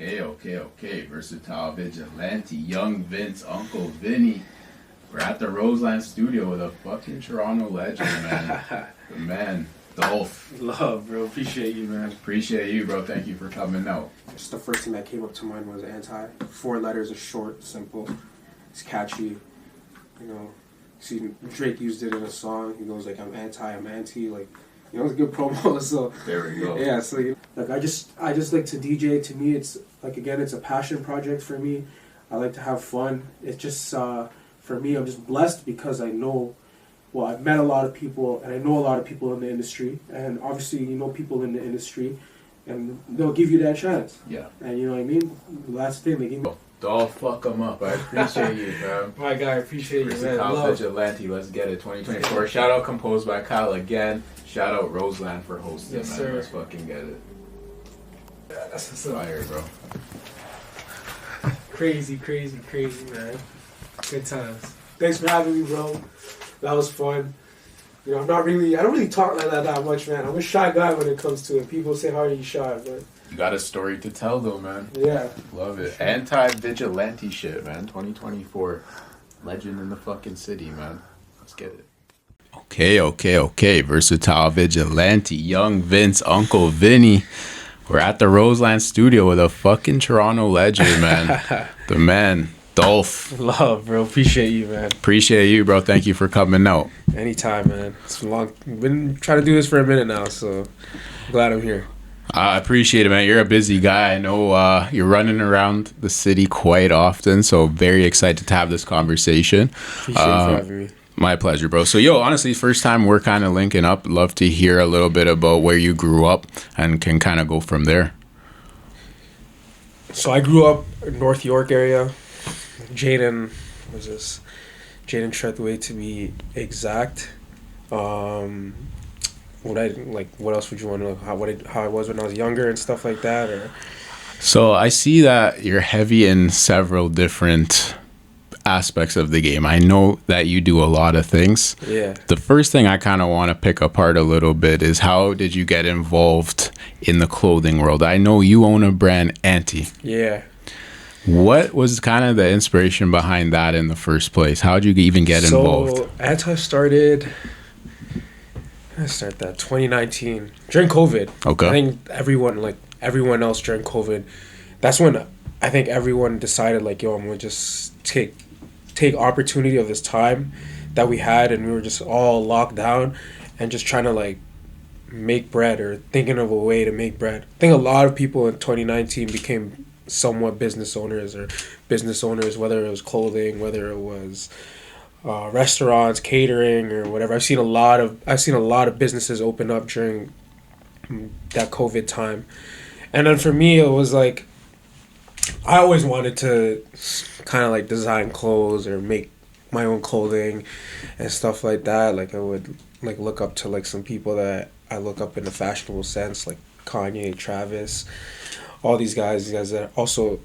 Okay. Versatile Vigilante, Young Vince, Uncle Vinny. We're at the Roseland studio with a fucking Toronto legend, man. The man, Dolf. Love, bro. Appreciate you, man. Appreciate you, bro. Thank you for coming out. Just the first thing that came up to mind was anti. 4 letters, are short, simple. It's catchy. You know, see, Drake used it in a song. He goes like, I'm anti, I'm anti. Like, you know, it's a good promo. So there we go. Yeah, so like I just like to DJ. To me, it's like, again, it's a passion project for me. I like to have fun. It's just for me, I'm just blessed because I know. Well, I've met a lot of people, and I know a lot of people in the industry, and obviously, you know, people in the industry, and they'll give you that chance. Yeah. And you know what I mean? Last thing they give me. Dolph, fuck them up. I appreciate you, fam. My guy, I appreciate you, man. Versatile Vigilante, let's get it. 2024. Shout out composed by Kyle again. Shout out Roseland for hosting, yes, man. Sir. Let's fucking get it. Yeah, that's what's fire, bro. Crazy, man. Good times. Thanks for having me, bro. That was fun. You know, I don't really talk like that much, man. I'm a shy guy when it comes to it. People say, how are you shy? But you got a story to tell, though, man. Yeah. Love it. Anti-vigilante shit, man. 2024. Legend in the fucking city, man. Let's get it. Okay. Versatile Vigilante, Young Vince, Uncle Vinny. We're at the Roseland studio with a fucking Toronto legend, man. The man, Dolf. Love, bro. Appreciate you, man. Appreciate you, bro. Thank you for coming out. Anytime, man. It's long. Been trying to do this for a minute now, so I'm glad I'm here. I appreciate it, man. You're a busy guy. I know you're running around the city quite often, so very excited to have this conversation. Appreciate you for having me. My pleasure, bro. So, honestly, first time we're kind of linking up. Love to hear a little bit about where you grew up and can kind of go from there. So I grew up in North York area. Jaden Treadway to be exact. What else would you want to know? How I was when I was younger and stuff like that? Or? So I see that you're heavy in several different aspects of the game. I know that you do a lot of things. Yeah. The first thing I kind of want to pick apart a little bit is how did you get involved in the clothing world? I know you own a brand, Anti. Yeah. What was kind of the inspiration behind that in the first place? How did you even get involved? So Anti started 2019 during COVID. Okay. I think everyone else during COVID, that's when I think everyone decided like, yo, I'm gonna just take opportunity of this time that we had, and we were just all locked down and just trying to like make bread or thinking of a way to make bread. I think a lot of people in 2019 became somewhat business owners, whether it was clothing, whether it was restaurants, catering, or whatever. I've seen a lot of businesses open up during that COVID time. And then for me, it was like I always wanted to kind of like design clothes or make my own clothing and stuff like that. Like I would like look up to like some people that I look up in the fashionable sense, like Kanye, Travis, all these guys that are also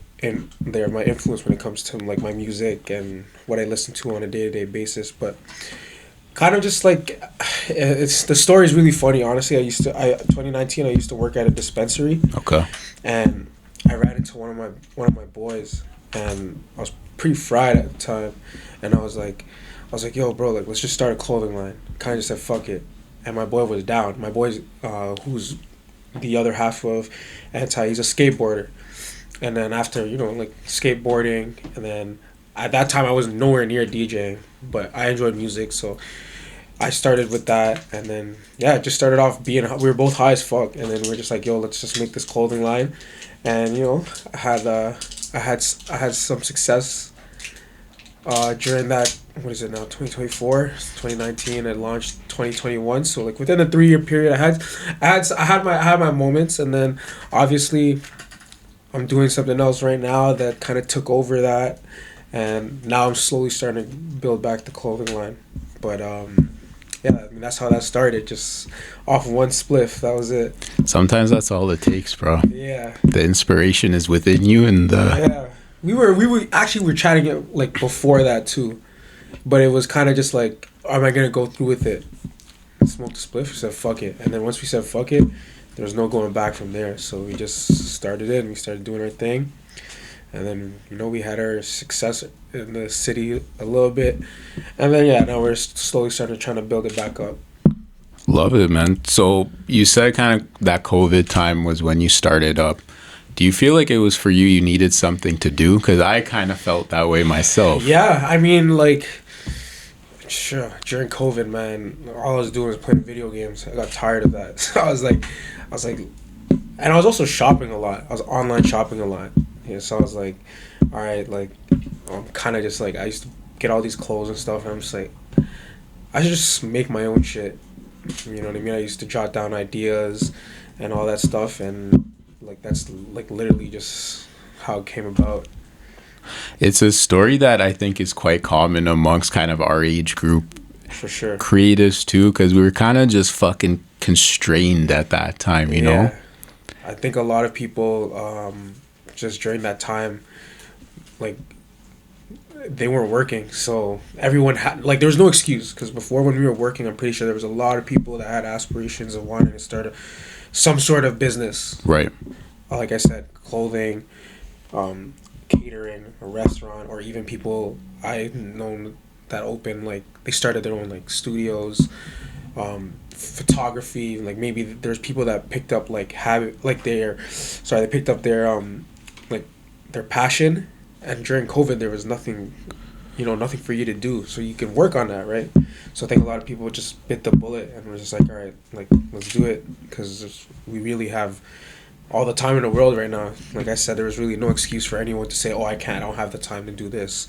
they're my influence when it comes to like my music and what I listen to on a day-to-day basis. But kind of just like the story is really funny. Honestly, 2019 I used to work at a dispensary. Okay. And I ran into one of my boys, and I was pretty fried at the time, and I was like, yo, bro, like let's just start a clothing line. Kind of just said fuck it, and my boy was down. My boy's who's the other half of Anti. He's a skateboarder, and then after like skateboarding, and then at that time I was nowhere near DJing, but I enjoyed music, so I started with that, and then it just started off we were both high as fuck, and then we were just like, yo, let's just make this clothing line. And I had some success during that. What is it now? 2024, 2019. I launched 2021. So like within a 3-year period, I had my moments, and then obviously I'm doing something else right now that kind of took over that, and now I'm slowly starting to build back the clothing line. But that's how that started, just off one spliff. That was it. Sometimes that's all it takes, bro. Yeah. The inspiration is within you, and we were chatting it like before that too, but it was kind of just like, am I gonna go through with it? smoked a spliff. We said fuck it, and then once we said fuck it, there was no going back from there. So we just started it, and we started doing our thing, and then we had our success in the city a little bit, and then now we're slowly starting trying to build it back up. Love it, man. So you said kind of that COVID time was when you started up. Do you feel like it was for you? You needed something to do? Because I kind of felt that way myself. Yeah, I mean, like, sure, during COVID, man, all I was doing was playing video games. I got tired of that. So I was like, and I was also shopping a lot. I was online shopping a lot. Yeah, so I was like, all right, like, I'm kind of just like, I used to get all these clothes and stuff, and I'm just like, I should just make my own shit. You know what I mean? I used to jot down ideas and all that stuff, and like that's like literally just how it came about. It's a story that I think is quite common amongst kind of our age group. For sure. Creatives too, because we were kind of just fucking constrained at that time, you know? I think a lot of people just during that time, like, they weren't working, so everyone had, like, there was no excuse, because before when we were working, I'm pretty sure there was a lot of people that had aspirations of wanting to start some sort of business. Right. Like I said, clothing, catering, a restaurant, or even people I've known that open, like, they started their own, like, studios, photography, like, maybe there's people that picked up, like, they picked up their, like, their passion. And during COVID, there was nothing for you to do. So you can work on that, right? So I think a lot of people just bit the bullet and were just like, all right, like, let's do it. Because we really have all the time in the world right now. Like I said, there was really no excuse for anyone to say, oh, I don't have the time to do this.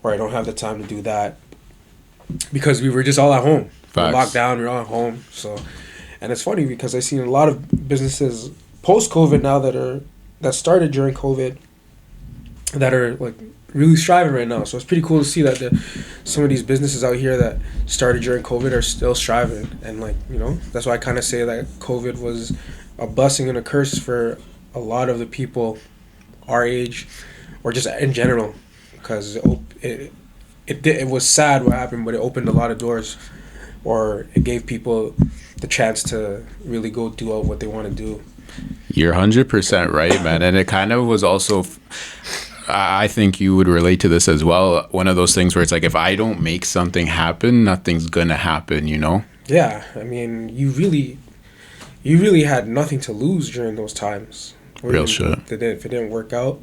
Or I don't have the time to do that. Because we were just all at home. We were locked down, we were all at home. So, and it's funny because I've seen a lot of businesses post-COVID now that started during COVID that are like really striving right now. So it's pretty cool to see that some of these businesses out here that started during COVID are still striving. And like, that's why I kind of say that COVID was a blessing and a curse for a lot of the people our age, or just in general, because it was sad what happened, but it opened a lot of doors, or it gave people the chance to really go do all what they want to do. You're 100% right, man. And it kind of was also, I think you would relate to this as well, one of those things where it's like, if I don't make something happen, nothing's gonna happen, Yeah, I mean, you really had nothing to lose during those times. Real shit. If it didn't work out,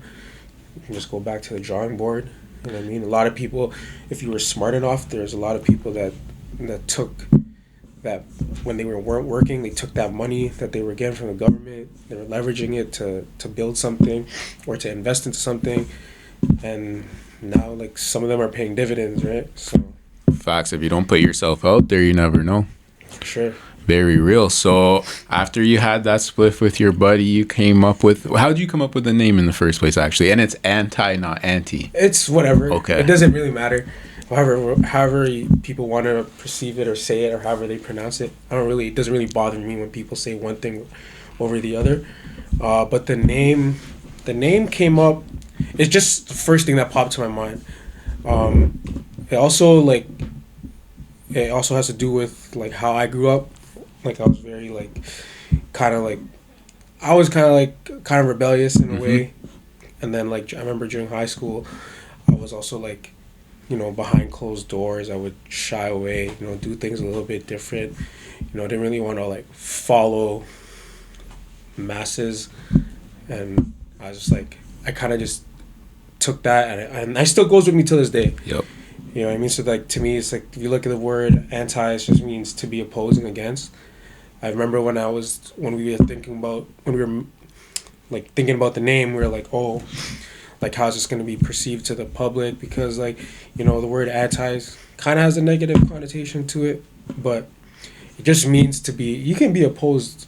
you can just go back to the drawing board. You know what I mean? A lot of people, if you were smart enough, there's a lot of people that took that, when they weren't working, they took that money that they were getting from the government, they were leveraging it to build something or to invest into something, and now, like, some of them are paying dividends, right? So facts. If you don't put yourself out there, you never know. For sure. Very real. So after you had that split with your buddy, you came up with, how did you come up with the name in the first place, actually? And it's anti, not anti. It's whatever. Okay. It doesn't really matter. However people want to perceive it or say it, or however they pronounce it, it doesn't really bother me when people say one thing over the other. But the name came up. It's just the first thing that popped to my mind. It also has to do with, like, how I grew up. Like, I was very, like, kind of rebellious in a way. And then, like, I remember during high school, I was also, like, behind closed doors. I would shy away, do things a little bit different. Didn't really want to, like, follow masses. And I was just, like, I kind of just took that, and it still goes with me till this day. Yep. You know what I mean? So, like, to me, it's like, if you look at the word anti, it just means to be opposing, against. I remember when we were thinking about the name, we were like, oh, like, how's this going to be perceived to the public? Because, like, the word anti kind of has a negative connotation to it, but it just means you can be opposed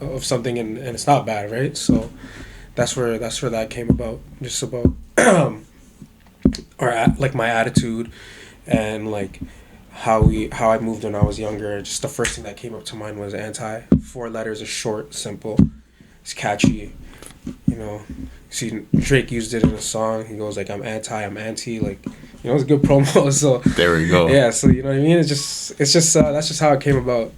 of something, and it's not bad, right? So that's where that came about, just about like my attitude, and like how I moved when I was younger. Just the first thing that came up to mind was anti. 4 letters is short, simple, it's catchy. See, Drake used it in a song. He goes like, I'm anti, like, You know, it's a good promo. So There we go. yeah. So you know what I mean. It's just that's just how it came about.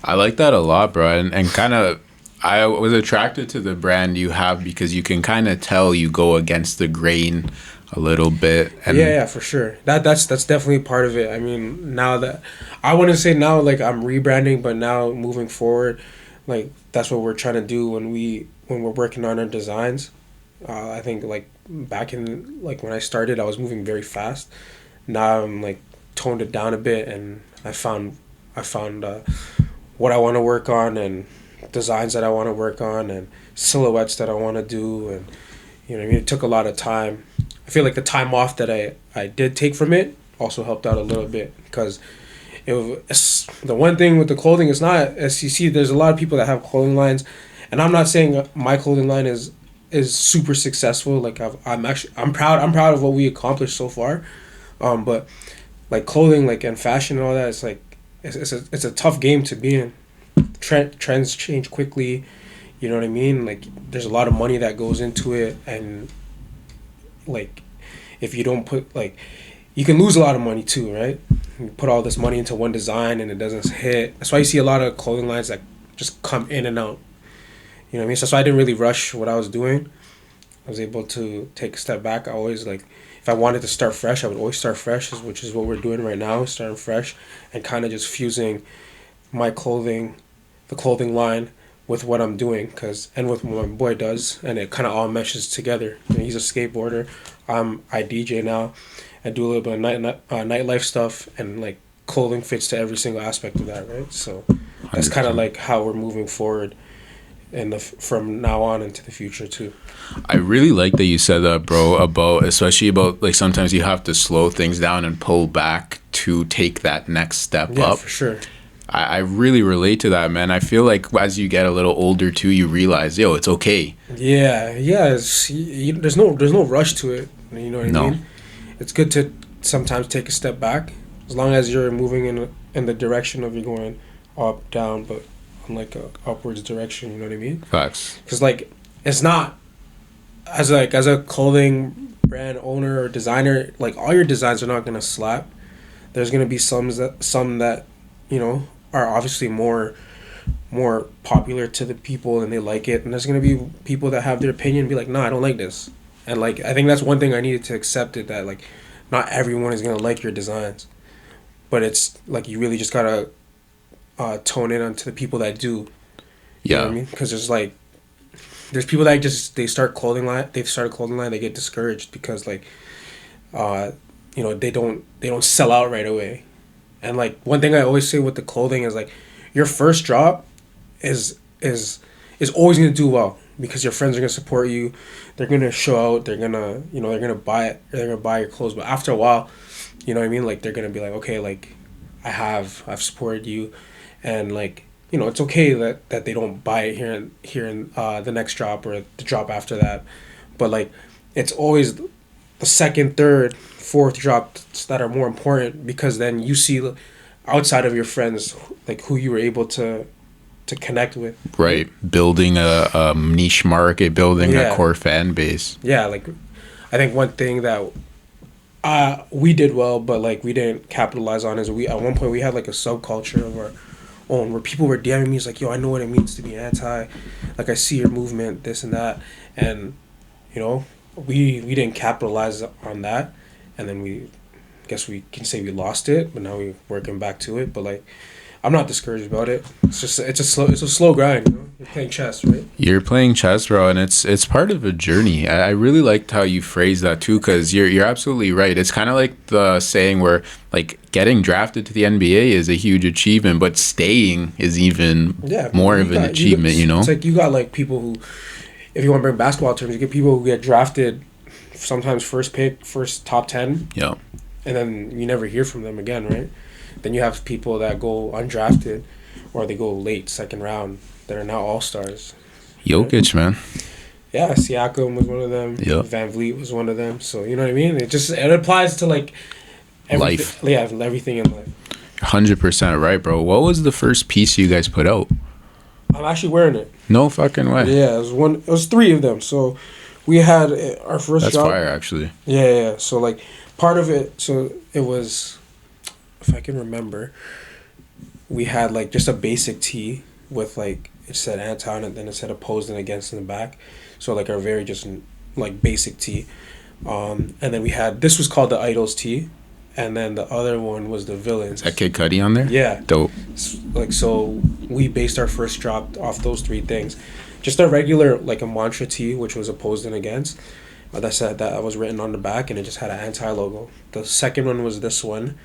I like that a lot, bro. And kind of, I was attracted to the brand you have because you can kind of tell you go against the grain a little bit. And Yeah, for sure. That's definitely part of it. I mean, now that I wouldn't say now like I'm rebranding, but now moving forward, like that's what we're trying to do when we're working on our designs. I think like back in like when I started, I was moving very fast. Now I'm like toned it down a bit, and I found what I want to work on and designs that I want to work on and silhouettes that I want to do, and you know what I mean. It took a lot of time. I feel like the time off that I did take from it also helped out a little bit because it's the one thing with the clothing is not, as you see, there's a lot of people that have clothing lines, and I'm not saying my clothing line is super successful. Like I'm proud of what we accomplished so far, but like clothing like and fashion and all that, it's like it's a tough game to be in. Trends change quickly, you know what I mean. Like there's a lot of money that goes into it, and like if you don't put like you can lose a lot of money too, right? You put all this money into one design and it doesn't hit. That's why you see a lot of clothing lines that just come in and out, you know what I mean. So that's why I didn't really rush what I was doing. I was able to take a step back. I always like, if I wanted to start fresh, I would always start fresh, which is what we're doing right now, starting fresh and kind of just fusing my clothing, the clothing line, with what I'm doing, and with what my boy does, and it kind of all meshes together. You know, he's a skateboarder. I DJ now. I do a little bit of nightlife stuff, and like clothing fits to every single aspect of that, right? So that's kind of like how we're moving forward, from now on into the future too. I really like that you said that, bro, especially about like sometimes you have to slow things down and pull back to take that next step up. Yeah, for sure. I really relate to that, man. I feel like as you get a little older too, you realize, yo, it's okay. Yeah. There's no rush to it. You know what I mean? It's good to sometimes take a step back, as long as you're moving in the direction of you going up, down, but in like a upwards direction. You know what I mean? Facts. Because like it's not as a clothing brand owner or designer, like all your designs are not gonna slap. There's gonna be some that you know are obviously more popular to the people and they like it, and there's gonna be people that have their opinion and be like, no, I don't like this. And like I think that's one thing I needed to accept, it that like not everyone is gonna like your designs, but it's like you really just gotta tone in onto the people that do. You know what I mean? Because there's people that they start a clothing line, they get discouraged because like you know they don't sell out right away. And like one thing I always say with the clothing is like your first drop is always gonna do well because your friends are gonna support you, they're gonna show out, they're gonna buy it, they're gonna buy your clothes. But after a while, you know what I mean, like they're gonna be like, okay, like I've supported you, and like you know it's okay that they don't buy it here in the next drop or the drop after that, but like it's always the second, third, fourth drops that are more important, because then you see outside of your friends like who you were able to connect with. Right, building a niche market, building a core fan base. Yeah, like I think one thing that we did well, but like we didn't capitalize on, is we at one point we had like a subculture of our own where people were DMing me, it's like, yo, I know what it means to be anti, like I see your movement, this and that, and you know we didn't capitalize on that, and then we can say we lost it, but now we're working back to it. But like I'm not discouraged about it. It's a slow grind, you know? You're playing chess, right? You're playing chess, bro, and it's part of a journey. I really liked how you phrased that too, because you're absolutely right. It's kind of like the saying where like getting drafted to the NBA is a huge achievement, but staying is even more of an achievement. You know, it's like you got like people who, if you want to bring basketball terms, you get people who get drafted sometimes first pick, first top 10. Yeah. And then you never hear from them again, right? Then you have people that go undrafted or they go late, second round, that are now all-stars. Jokic, right? Man. Yeah, Siakam was one of them. Yep. Van Vliet was one of them. So, you know what I mean? It applies to like life. Yeah, everything in life. 100% right, bro. What was the first piece you guys put out? I'm actually wearing it. No fucking way. Yeah, it was 3 of them. So we had our first That's drop. fire, actually. Yeah. So like part of it. So it was, if I can remember, we had like just a basic tee with like it said anti on it, then it said opposed and against in the back. So like our very just like basic tee. And then we had, this was called the Idols tee, and then the other one was the Villains. Is that Kid Cudi on there? Yeah. Dope. Like, so we based our first drop off those three things. Just a regular, like a mantra tee, which was opposed and against. That said, that was written on the back, and it just had an anti logo. The second one was this one.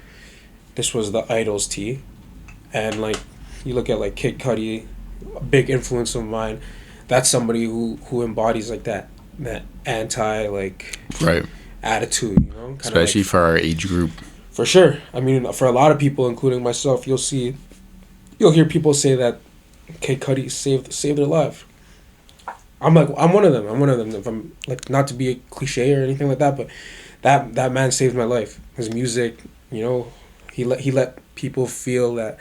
This was the Idols tee. And like, you look at like Kid Cudi, a big influence of mine. That's somebody who embodies like that anti like right attitude, you know, kinda especially like, for our age group. For sure. I mean, for a lot of people, including myself, you'll hear people say that Kid Cudi saved their life. I'm one of them. If I'm like, not to be a cliche or anything like that, but that man saved my life. His music, you know, he let people feel that,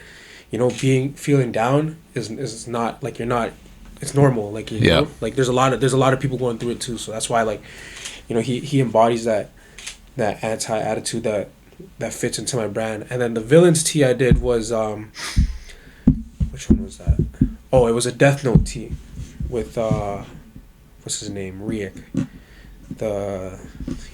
you know, feeling down is not like, you're not, it's normal. Like, you know, like there's a lot of people going through it too. So that's why, like, you know, he embodies that anti attitude that fits into my brand. And then the Villains tee I did was which one was that? Oh, it was a Death Note tee with what's his name, Riek.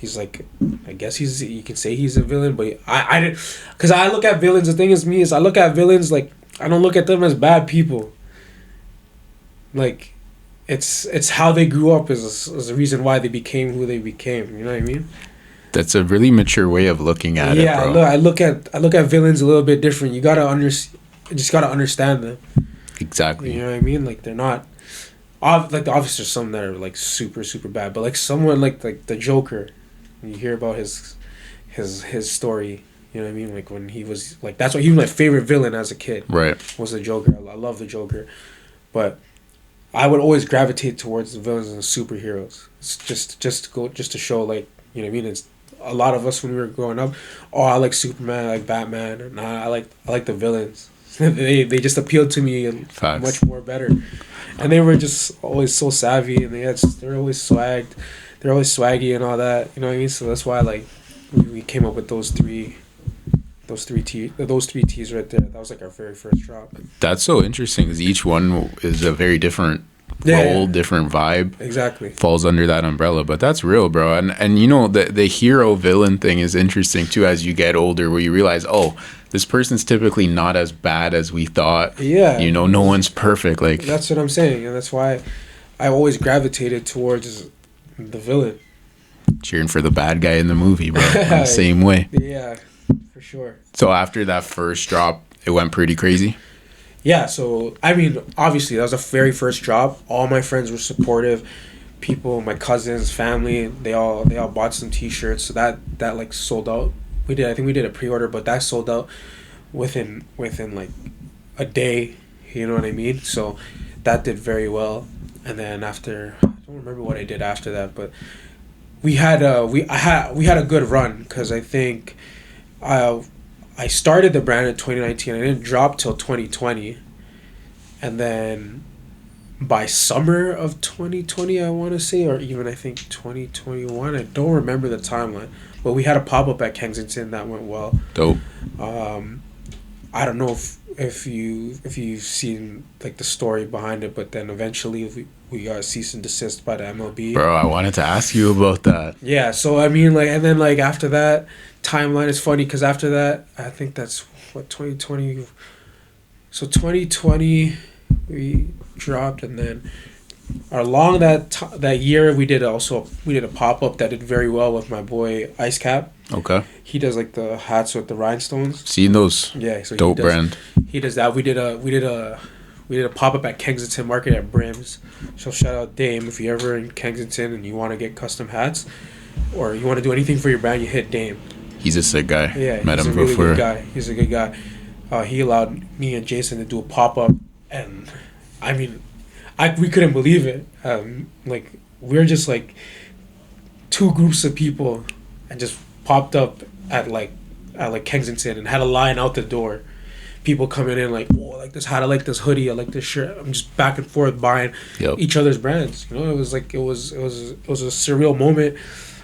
He's like, I guess you can say he's a villain, but I didn't, because I look at villains, the thing is I look at villains like, I don't look at them as bad people. Like, it's how they grew up is the reason why they became who they became. You know what I mean? That's a really mature way of looking at it, bro. Yeah, I look at villains a little bit different. You just gotta understand them. Exactly. You know what I mean? Like, they're not, like, obviously there's some that are like super super bad, but like someone like the Joker, you hear about his story. You know what I mean? Like, when he was like, that's why he was my favorite villain as a kid. Right. Was the Joker. I love the Joker, but I would always gravitate towards the villains and the superheroes. It's just to show, like, you know what I mean? It's a lot of us when we were growing up. Oh, I like Superman, I like Batman. Nah, I like the villains. they just appealed to me much more better, and they were just always so savvy, and they're always swagged, they're always swaggy and all that. You know what I mean? So that's why, like, we came up with those three tees right there. That was like our very first drop. That's so interesting because each one is a very different role, different vibe. Exactly. Falls under that umbrella, but that's real, bro. And you know, the hero villain thing is interesting too as you get older, where you realize, oh, this person's typically not as bad as we thought. Yeah. You know, no one's perfect. Like, that's what I'm saying, and that's why I always gravitated towards the villain. Cheering for the bad guy in the movie, bro. I'm the same way. Yeah, for sure. So after that first drop, it went pretty crazy? Yeah, so, I mean, obviously, that was the very first drop. All my friends were supportive. People, my cousins, family, they all bought some T-shirts. So that like sold out. I think we did a pre-order, but that sold out within like a day. You know what I mean? So that did very well. And then after, I don't remember what I did after that, but we had a good run, because I think I started the brand in 2019. I didn't drop till 2020, and then by summer of 2020, I want to say, or even I think 2021. I don't remember the timeline, but we had a pop up at Kensington that went well. Dope. I don't know if you've seen like the story behind it, but then eventually we got cease and desist by the MLB. Bro, I wanted to ask you about that. Yeah, so I mean, like, and then like after that timeline is funny, because after that, I think that's what, 2020. So 2020 we dropped, and then along that year we did a pop up that did very well with my boy Ice Cap. Okay. He does like the hats with the rhinestones. Seen those? Yeah, so dope brand. He does that. We did a pop up at Kensington Market at Brim's. So shout out Dame, if you're ever in Kensington and you want to get custom hats, or you want to do anything for your brand, you hit Dame. He's a sick guy. Yeah, met he's him a really before. Good guy. He's a good guy. He allowed me and Jason to do a pop up, and I mean, we couldn't believe it. Like, we're just like two groups of people, and just popped up at Kensington and had a line out the door. People coming in like, oh, I like this hat, I like this hoodie, I like this shirt. I'm just back and forth buying each other's brands. You know, it was a surreal moment.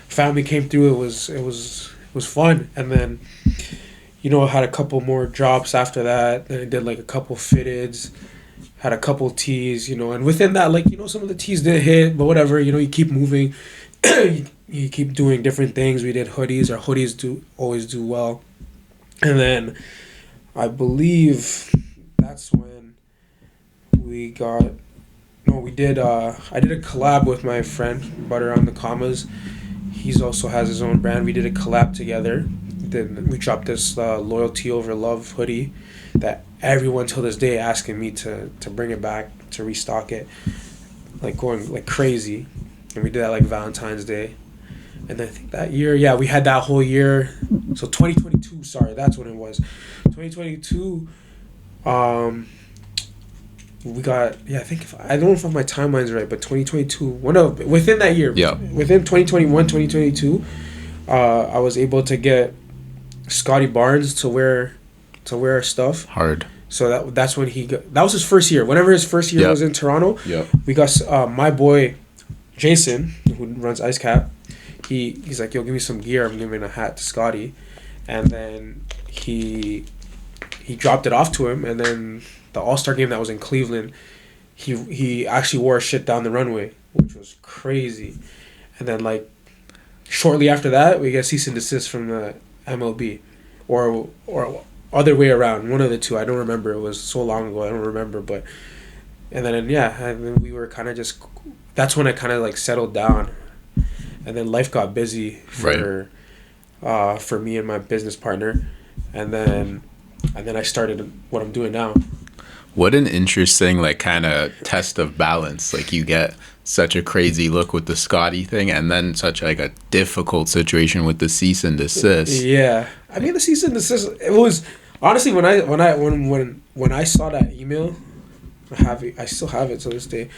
Family came through. It was fun. And then, you know, I had a couple more drops after that. Then I did like a couple fitteds, had a couple tees, you know, and within that, like, you know, some of the tees didn't hit, but whatever, you know, you keep moving, you keep doing different things. We did hoodies. Our hoodies always do well. And then I believe that's when we got, no, we did, I did a collab with my friend, Butter on the Commas. He's also has his own brand. We did a collab together. Then we dropped this Loyalty Over Love hoodie that everyone till this day asking me to bring it back, to restock it, like going like crazy. And we did that like Valentine's Day. And then I think that year, yeah, we had that whole year. So 2022, sorry, that's when it was. 2022, we got, yeah, I think, I don't know if my timeline's right, but 2022, within that year, yeah, within 2021, 2022, I was able to get Scottie Barnes to wear our stuff. Hard. So that's when that was his first year. Whenever his first year was in Toronto, we got my boy Jason, who runs Ice Cap. He's like, yo, give me some gear. I'm giving a hat to Scottie. And then he dropped it off to him. And then the All-Star game that was in Cleveland, he actually wore shit down the runway, which was crazy. And then, like, shortly after that, we got cease and desist from the MLB. Or other way around, one of the two. I don't remember. It was so long ago. I don't remember. But, and then, yeah, and then we were kind of just, that's when I kind of, like, settled down. And then life got busy for me and my business partner, and then I started what I'm doing now. What an interesting, like, kind of test of balance. Like, you get such a crazy look with the Scottie thing, and then such like a difficult situation with the cease and desist. Yeah, I mean the cease and desist. It was honestly when I saw that email, I still have it to this day.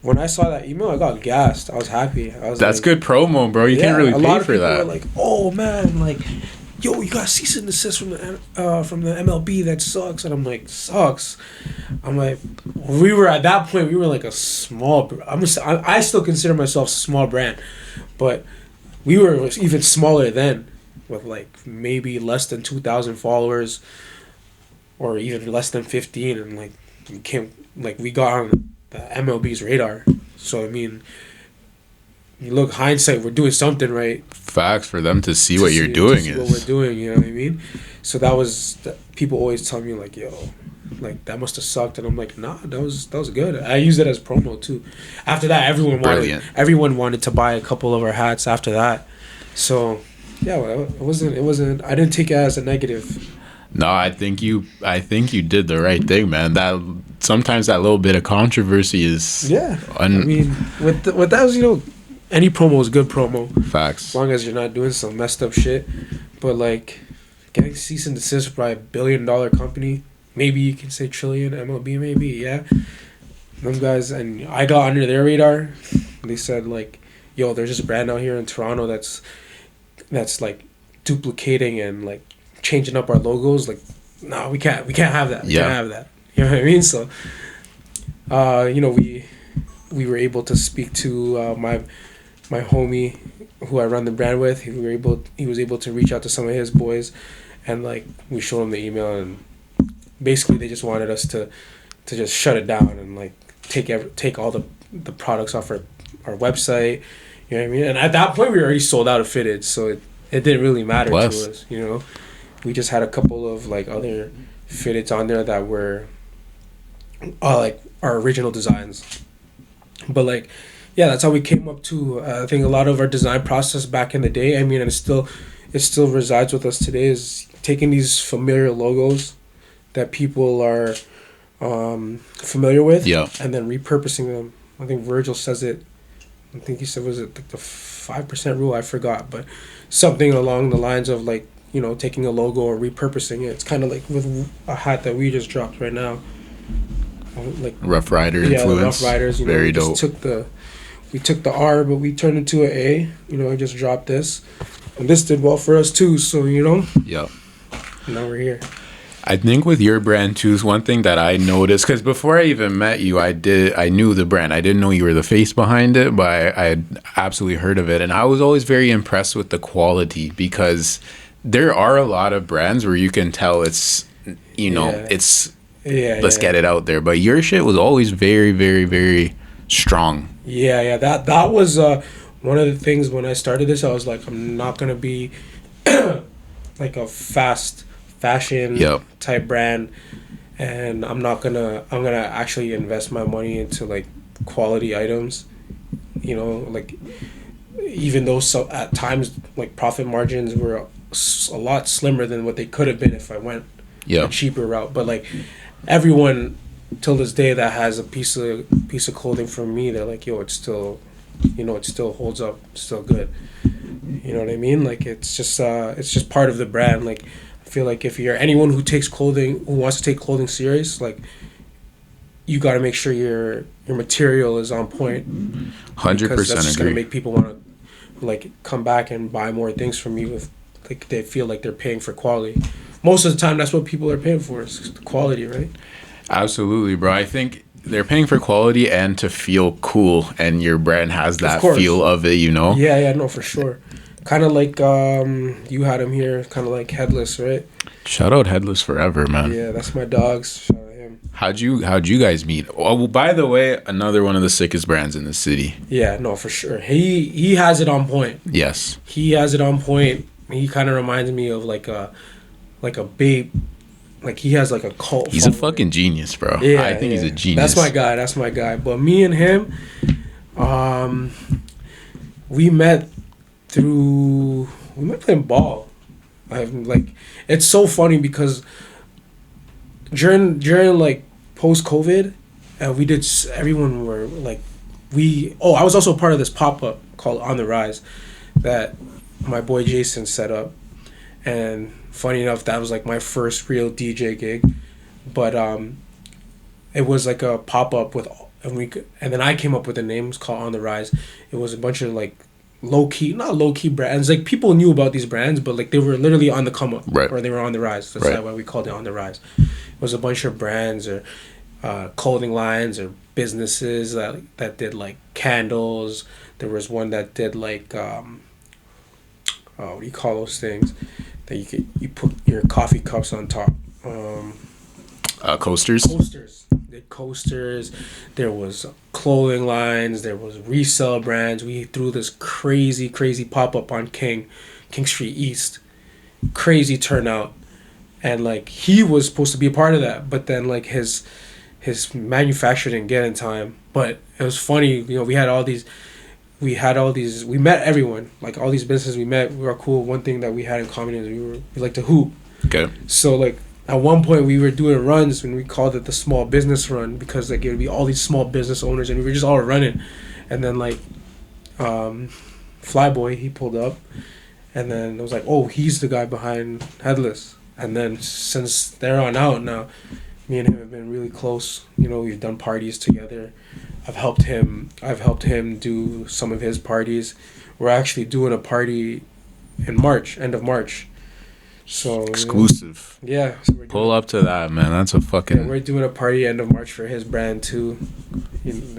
When I saw that email, I got gassed. I was happy. That's like, good promo, bro. You can't really pay for that. Were like, oh man, like, yo, you got cease and desist from the MLB. That sucks. And I'm like, sucks. I'm like, we were at that point. We were like a small. I still consider myself a small brand, but we were even smaller then, with like maybe less than 2,000 followers, or even less than 15. And like we got on the MLB's radar. So I mean, you look hindsight, we're doing something right. Facts for them to see what you're doing is what we're doing. You know what I mean? So that was people always tell me like, yo, like that must have sucked, and I'm like, nah, that was good. I used it as promo too. After that, everyone wanted to buy a couple of our hats after that. So yeah, it wasn't. I didn't take it as a negative. No, I think you did the right thing, man. That sometimes that little bit of controversy is I mean, with that, you know, any promo is good promo. Facts. As long as you're not doing some messed up shit. But like getting cease and desist by $1 billion company, maybe you can say trillion, MLB maybe, yeah. Them guys, and I got under their radar. They said like, yo, there's this brand out here in Toronto that's like duplicating and like changing up our logos. Like, no, we can't have that. We can't have that. You know what I mean? So, you know, we were able to speak to my homie who I run the brand with. He was able to reach out to some of his boys, and like we showed him the email, and basically they just wanted us to just shut it down and like take all the products off our website. You know what I mean? And at that point we were already sold out of fitted, so it didn't really matter to us. You know, we just had a couple of like other fitteds on there that were like our original designs. But like, yeah, that's how we came up to. I think a lot of our design process back in the day. I mean, and it still resides with us today. Is taking these familiar logos that people are familiar with, and then repurposing them. I think Virgil says it. I think he said, was it like the 5% rule? I forgot, but something along the lines of like, you know, taking a logo or repurposing it. It's kind of like with a hat that we just dropped right now. Like Rough Rider influence. Rough Riders, you know, very dope. We took the R, but we turned it to an A. You know, I just dropped this, and this did well for us too. So you know, Yep. Now we're here. I think with your brand too is one thing that I noticed, because before I even met you, I knew the brand. I didn't know you were the face behind it, but I had absolutely heard of it, and I was always very impressed with the quality, because there are a lot of brands where you can tell it's, it's let's get it out there, but your shit was always very, very, very strong. Yeah. That was one of the things when I started this. I was like, I'm not gonna be like a fast fashion type brand, and I'm gonna actually invest my money into like quality items, like, even though at times like profit margins were a lot slimmer than what they could have been if I went a cheaper route. But like everyone till this day that has a piece of clothing from me, they're like, yo, it's still, it still holds up, it's still good. You know what I mean? Like it's just part of the brand. Like I feel like if you're anyone who wants to take clothing serious, like you got to make sure your material is on point. 100% because that's just agree. gonna make people want to like come back and buy more things from you if like they feel like they're paying for quality. Most of the time, that's what people are paying for, is the quality, right? Absolutely, bro. I think they're paying for quality and to feel cool, and your brand has that feel of it, Yeah, no, for sure. Kind of like you had him here, kind of like Headless, right? Shout out Headless forever, man. Yeah, that's my dogs. Shout out him. How'd you guys meet? Oh, well, by the way, another one of the sickest brands in the city. Yeah, no, for sure. He has it on point. Yes. He has it on point. He kind of reminds me of like a babe. Like he has like a cult. He's a fucking genius, bro. Yeah, I think he's a genius. That's my guy. But me and him, we met playing ball. It's so funny because during like post COVID, everyone were like, I was also part of this pop up called On the Rise that my boy Jason set up, and funny enough, that was like my first real DJ gig, but it was like a pop up and then I came up with the name. It's called On the Rise. It was a bunch of like not low key brands. Like people knew about these brands, but like they were literally on the come up, right? Or they were on the rise. That's why we called it On the Rise. It was a bunch of brands or clothing lines or businesses that did like candles. There was one that did like what do you call those things that you put your coffee cups on top? Coasters. The coasters. There was clothing lines. There was resale brands. We threw this crazy pop up on King Street East. Crazy turnout, and like he was supposed to be a part of that, but then like his manufacturer didn't get in time. But it was funny, we met everyone, like all these businesses we met. We were cool. One thing that we had in common is we like to hoop. Okay. So like at one point we were doing runs and we called it the small business run, because like it would be all these small business owners and we were just all running. And then like Flyboy, he pulled up, and then it was like, oh, he's the guy behind Headless. And then since there on out, now me and him have been really close. We've done parties together. I've helped him do some of his parties. We're actually doing a party in March, end of March. So exclusive. Yeah. So pull up to that, man. That's a fucking. Yeah, we're doing a party end of March for his brand too.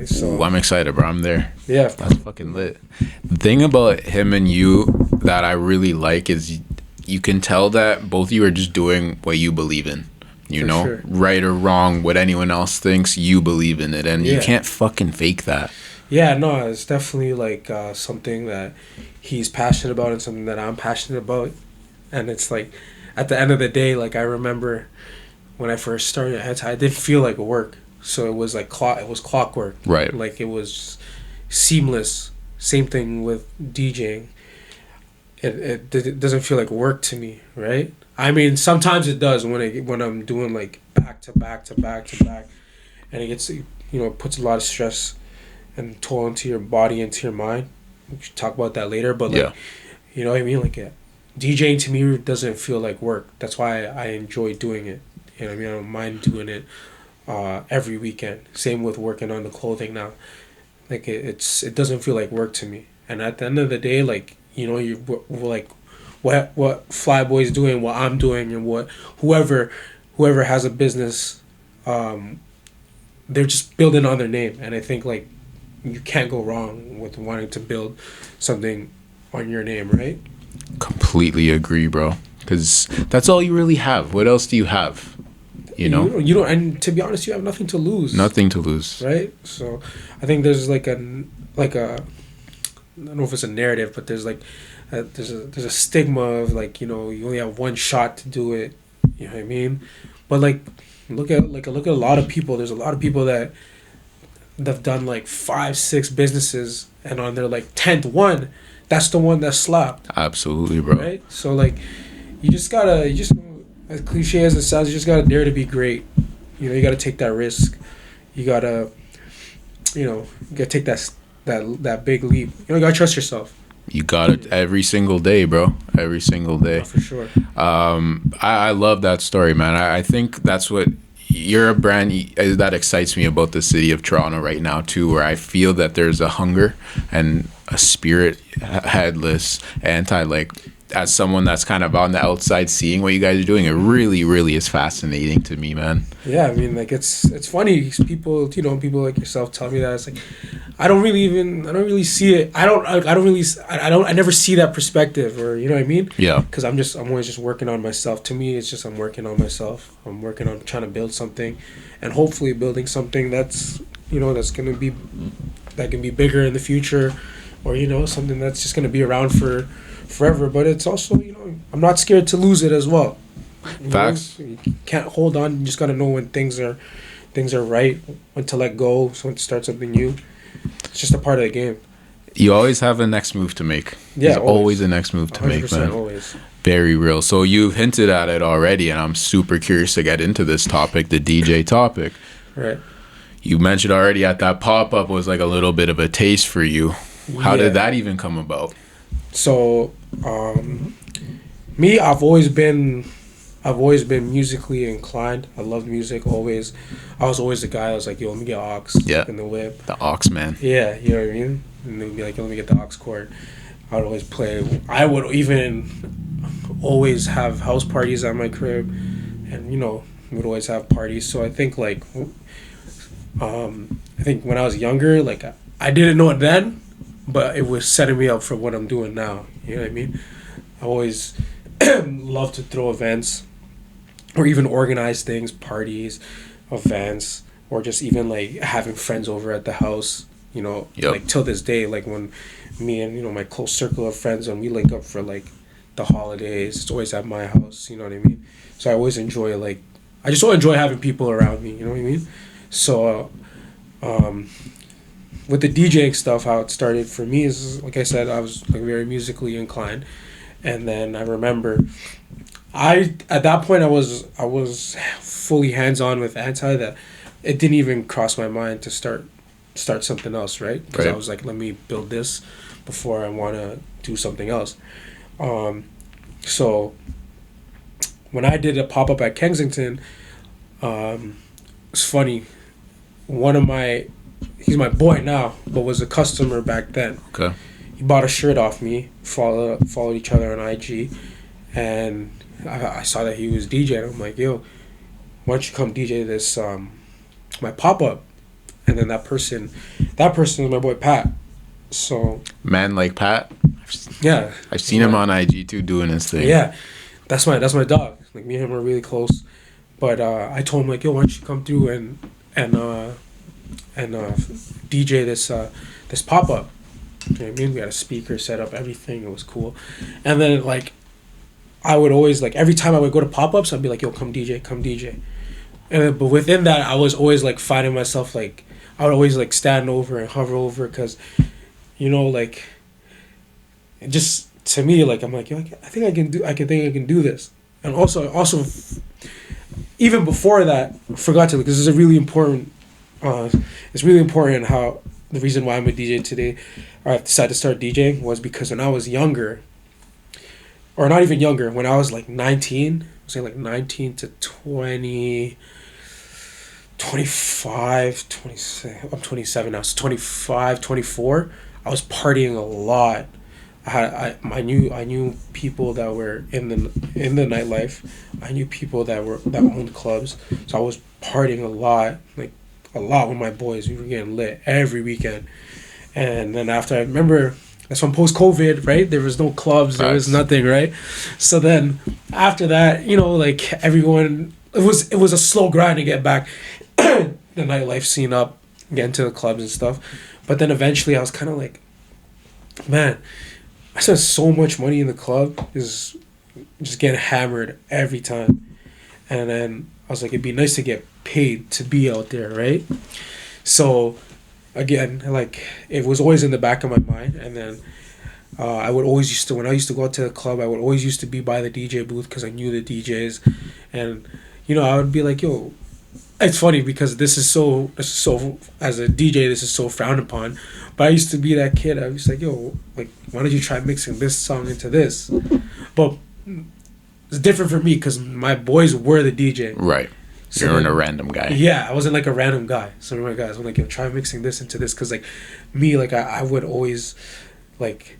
So ooh, I'm excited, bro. I'm there. Yeah. That's fucking lit. The thing about him and you that I really like is you can tell that both of you are just doing what you believe in. Sure. Right or wrong, what anyone else thinks, you believe in it, and you can't fucking fake that. Yeah, no, it's definitely like something that he's passionate about and something that I'm passionate about. And it's like, at the end of the day, like I remember when I first started, I didn't feel like work. So it was like it was clockwork. Right. Like it was seamless. Same thing with DJing. It doesn't feel like work to me, right? I mean, sometimes it does when I'm doing like back to back, and it gets, it puts a lot of stress and toll into your body, into your mind. We should talk about that later, but like, you know what I mean? Like, DJing to me doesn't feel like work. That's why I enjoy doing it. You know what I mean? I don't mind doing it every weekend. Same with working on the clothing now. Like it doesn't feel like work to me. And at the end of the day, like, we're like what Flyboy's doing, what I'm doing, and what whoever whoever has a business, they're just building on their name. And I think like you can't go wrong with wanting to build something on your name, right? Completely agree, bro. Because that's all you really have. What else do you have? You know? You don't, and to be honest, you have nothing to lose. Nothing to lose. Right? So I think there's like a, I don't know if it's a narrative, but there's like, there's a stigma of like, you know, you only have one shot to do it. You know what I mean? But like, look at a lot of people. There's a lot of people that have done like 5-6 businesses, and on their like 10th one, that's the one that slapped. Absolutely, bro. Right? So like, you just as cliche as it sounds, you just gotta dare to be great. You know, you gotta take that risk. You gotta take that big leap. You know, you gotta trust yourself. You got it every single day, bro. Every single day. Oh, for sure. I love that story, man. I think that's what you're a brand that excites me about the city of Toronto right now too, where I feel that there's a hunger and a spirit, Headless, anti, like, as someone that's kind of on the outside seeing what you guys are doing, it really, really is fascinating to me, man. Yeah, I mean, like, it's funny. People, you know, people like yourself tell me that. It's like, I don't really see it. I never see that perspective, or, you know what I mean? Yeah. Because I'm always just working on myself. To me, it's just I'm working on myself. I'm working on trying to build something, and hopefully building something that's, you know, that can be bigger in the future, or, you know, something that's just gonna be around for forever. But it's also, you know, I'm not scared to lose it as well. Facts. You can't hold on. You just gotta know when things are right, when to let go, so when to start something new. It's just a part of the game. You always have a next move to make. Yeah, there's always a next move to make, man. Always. Very real. So you've hinted at it already, and I'm super curious to get into this topic, the DJ topic. Right. You mentioned already at that pop-up was like a little bit of a taste for you. How did that even come about? So, me, I've always been musically inclined. I love music always. I was always the guy that was like, yo, let me get aux in the whip. The aux, man. Yeah, you know what I mean? And they'd be like, yo, let me get the aux cord. I would always play. I would even always have house parties at my crib. And, you know, we would always have parties. So I think, like, when I was younger, like, I didn't know it then, but it was setting me up for what I'm doing now. You know what I mean? I always love to throw events, or even organize things, parties, events, or just even like having friends over at the house. You know, like till this day, like when me and, you know, my close circle of friends, and we link up for like the holidays, it's always at my house. You know what I mean? So I always enjoy I just enjoy having people around me. You know what I mean? So, with the DJing stuff, how it started for me is, like I said, I was like very musically inclined, and then I remember, at that point I was fully hands on with anti, that it didn't even cross my mind to start something else, right? Because I was like, let me build this before I want to do something else. So when I did a pop up at Kensington, it's funny. He's my boy now, but was a customer back then. Okay. He bought a shirt off me, followed each other on IG, and I saw that he was DJing. I'm like, yo, why don't you come DJ this, my pop-up? And then that person was my boy Pat. So, man like Pat? Yeah. I've seen him on IG too, doing his thing. Yeah. That's my dog. Like, me and him are really close. But I told him, like, yo, why don't you come through and DJ this pop-up. You know what I mean? We had a speaker set up, everything. It was cool. And then, like, I would always, like, every time I would go to pop-ups, I'd be like, yo, come DJ. And but within that, I was always, like, finding myself, like, I would always, like, stand over and hover over, because, you know, like, it just, to me, like, I'm like, yo, I think I can do this. And also, even before that, forgot to, because this is a really important, it's really important how the reason why I'm a DJ today, or I decided to start DJing, was because when I was younger, or not even younger, when I was like 19, I was saying like 19 to 20, 25, 26, I'm 27 now, so 25, 24, I was partying a lot I knew people that were in the nightlife. I knew people that owned clubs. So I was partying a lot with my boys. We were getting lit every weekend. And then after, I remember that's when post COVID, right? There was no clubs, there was nothing, right? So then after that, like everyone, it was a slow grind to get back the nightlife scene up, get into the clubs and stuff. But then eventually I was kind of like, man, I spent so much money in the club, is just getting hammered every time. And then I was like, it'd be nice to get paid to be out there, right? So again, like, it was always in the back of my mind. And then I would always when I used to go out to the club, I would always used to be by the DJ booth because I knew the DJs. And I would be like, yo, it's funny because this is so as a DJ, this is so frowned upon. But I used to be that kid. I was like, yo, like, why don't you try mixing this song into this? But it's different for me because my boys were the DJ. Right. So you weren't a random guy. Yeah, I wasn't like a random guy. So my guys were like, yo, try mixing this into this. Because, like, me, like, I would always, like,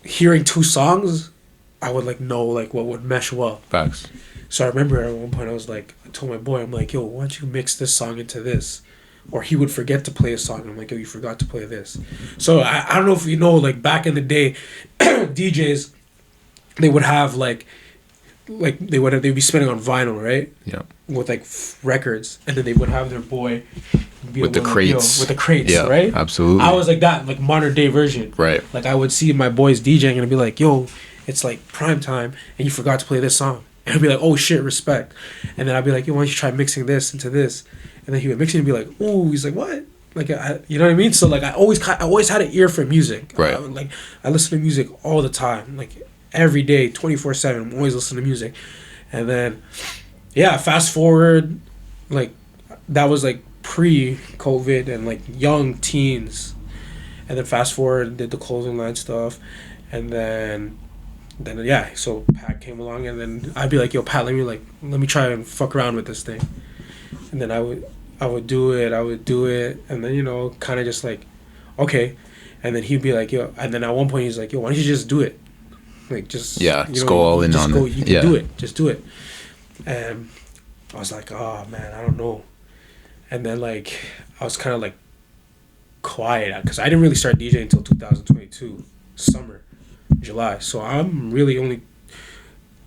hearing two songs, I would, like, know, like, what would mesh well. Facts. So I remember at one point I told my boy, I'm like, yo, why don't you mix this song into this? Or he would forget to play a song. And I'm like, yo, you forgot to play this. So I don't know if you know, like, back in the day, DJs, they would have, like they'd be spinning on vinyl, right? Yeah. With, like, records. And then they would have their boy be with the crates. With the crates, yeah, right? Absolutely. I was like that, like, modern day version. Right. Like, I would see my boys DJing and I'd be like, yo, it's, like, prime time and you forgot to play this song. And I'd be like, oh shit, respect. And then I'd be like, yo, why don't you try mixing this into this? And then he would mix it and be like, ooh, he's like, what? Like, you know what I mean? So, like, I always had an ear for music. Right. I listen to music all the time, like, every day, 24/7. I'm always listening to music. And then, yeah, fast forward, like, that was, like, pre-COVID and, like, young teens. And then fast forward, did the clothing line stuff. And then yeah, so Pat came along, and then I'd be like, yo, Pat, let me try and fuck around with this thing. And then I would do it, and then, kind of just like, okay. And then he'd be like, yo, and then at one point he's like, yo, why don't you just do it? Like, just, just go all in on it. You can do it, just do it. And I was like, oh man, I don't know. And then, like, I was kind of like quiet because I didn't really start DJing until 2022 summer, July. So I'm really only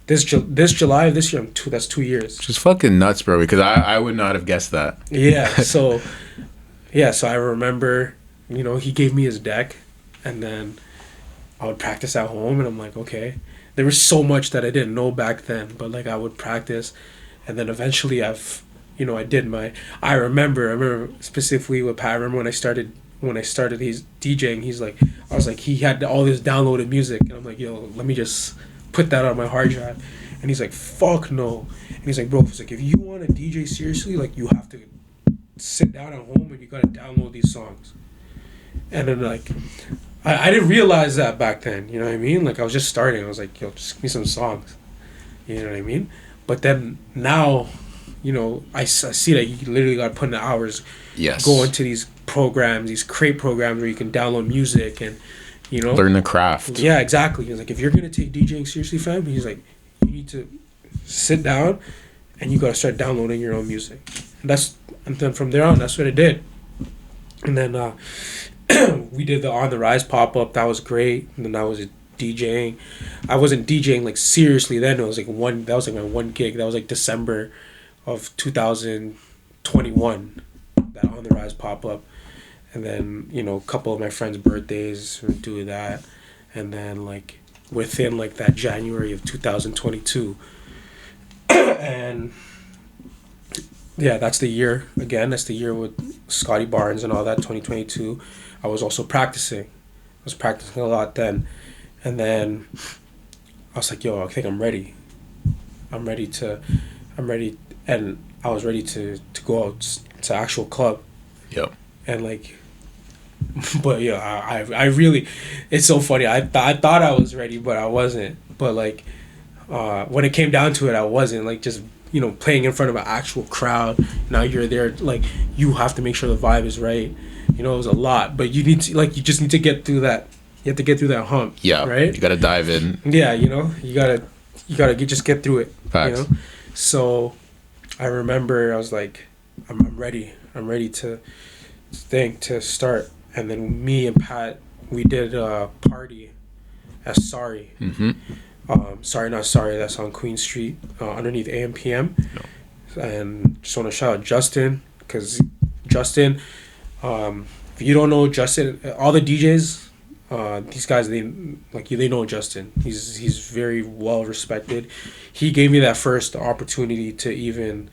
this July of this year. That's 2 years. Just fucking nuts, bro. Because I would not have guessed that. Yeah. So I remember, he gave me his deck, and then I would practice at home, and I'm like, okay. There was so much that I didn't know back then, but, like, I would practice, and then eventually I did my. I remember specifically with Pat. I remember when I started his DJing. I was like, he had all this downloaded music, and I'm like, yo, let me just put that on my hard drive. And he's like, fuck no. And he's like, bro, it's like, if you want to DJ seriously, like, you have to sit down at home and you gotta download these songs. And then, like, I didn't realize that back then, you know what I mean? Like, I was just starting. I was like, yo, just give me some songs. You know what I mean? But then now, I see that you literally got to put in the hours. Yes. Go into these programs, these crate programs where you can download music and, learn the craft. Yeah, exactly. He's like, if you're going to take DJing seriously, fam, he's like, you need to sit down and you got to start downloading your own music. And then from there on, that's what I did. And then we did the On the Rise pop-up. That was great. And then I was DJing. I wasn't DJing, like, seriously then. It was like my one gig. That was like December of 2021, that On the Rise pop-up. And then, a couple of my friends' birthdays, we do that. And then, like, within, like, that January of 2022. And yeah, that's the year. Again, that's the year with Scottie Barnes and all that, 2022. I was also practicing. I was practicing a lot then. And then I was like, yo, I think I'm ready. And I was ready to go out to actual club. Yep. And, like, but yeah, I really, it's so funny. I thought I was ready, but I wasn't. But, like, when it came down to it, I wasn't. Like, just, playing in front of an actual crowd. Now you're there, like, you have to make sure the vibe is right. It was a lot, but you just need to get through that You have to get through that hump. Yeah. Right. You gotta dive in. Yeah, you know, you gotta just get through it. Facts. You know. So, I remember I was like, I'm ready. I'm ready to start. And then me and Pat, we did a party at Sari. Sorry, not Sorry. That's on Queen Street, underneath AMPM. No. And just want to shout out Justin, because Justin, if you don't know Justin, all the DJs, these guys, they know Justin. He's very well respected. He gave me that first opportunity to even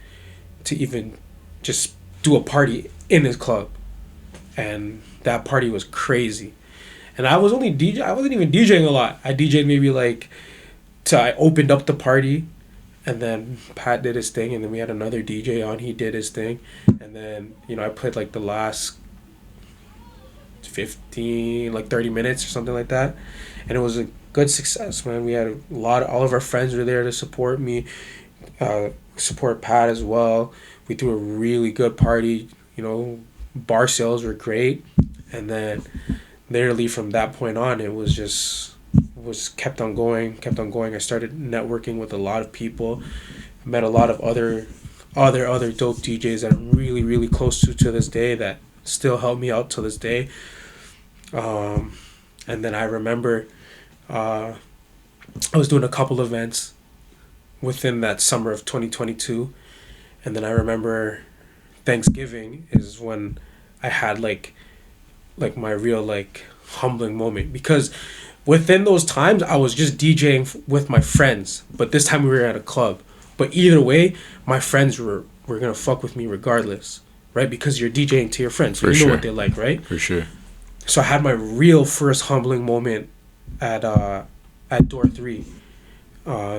just do a party in his club, and that party was crazy. And I wasn't even DJing a lot. I DJed maybe I opened up the party, and then Pat did his thing, and then we had another DJ on. He did his thing, and then I played the last 30 minutes or something like that, and it was a good success, man. We had all of our friends were there to support me, support Pat as well. We threw a really good party. Bar sales were great, and then literally from that point on, it was kept on going. I started networking with a lot of people, met a lot of other dope DJs that I'm really, really close to this day, that still help me out to this day. And then I remember I was doing a couple events within that summer of 2022, and then I remember Thanksgiving is when I had my real humbling moment, because within those times I was just DJing with my friends, but this time we were at a club. But either way, my friends were gonna fuck with me regardless, right? Because you're DJing to your friends, so you know what they like, right? For sure. So I had my real first humbling moment at Door 3.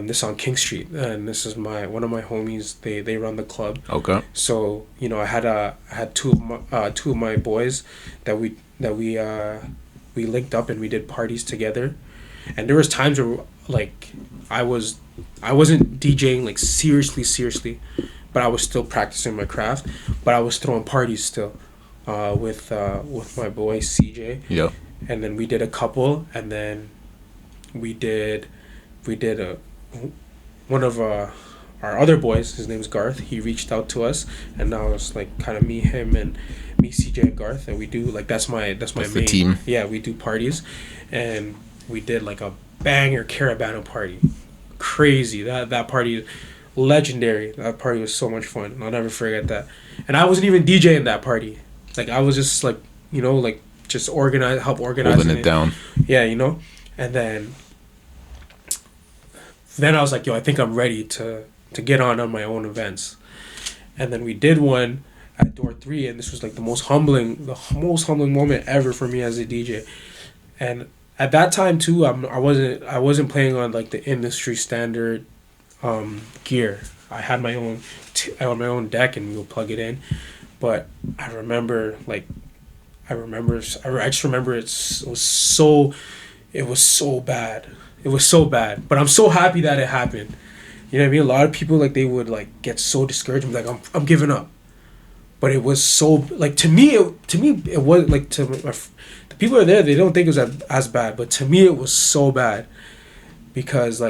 This on King Street, and this is one of my homies. They run the club. Okay. So I had two of my boys that we linked up, and we did parties together. And there was times where I wasn't DJing seriously, but I was still practicing my craft. But I was throwing parties still, with my boy CJ. Yeah. And then we did a couple, and then we did one of our other boys, his name's Garth. He reached out to us, and now it's kind of me, CJ, and Garth, and we do that's my main team. Yeah, we do parties, and we did a banger Caravana party. Crazy. That party, legendary. That party was so much fun. I'll never forget that. And I wasn't even DJing that party. I was just help organizing holding it down. Yeah, and then I was like, yo, I think I'm ready to get on my own events. And then we did one at Door 3, and this was the most humbling moment ever for me as a DJ. And at that time too, I wasn't playing on the industry standard gear. I had my own deck, and we would plug it in. But I just remember it was so bad. It was so bad, but I'm so happy that it happened. You know what I mean? A lot of people they would get so discouraged, and I'm giving up. But it was so to me it was the people are there. They don't think it was as bad, but to me it was so bad, because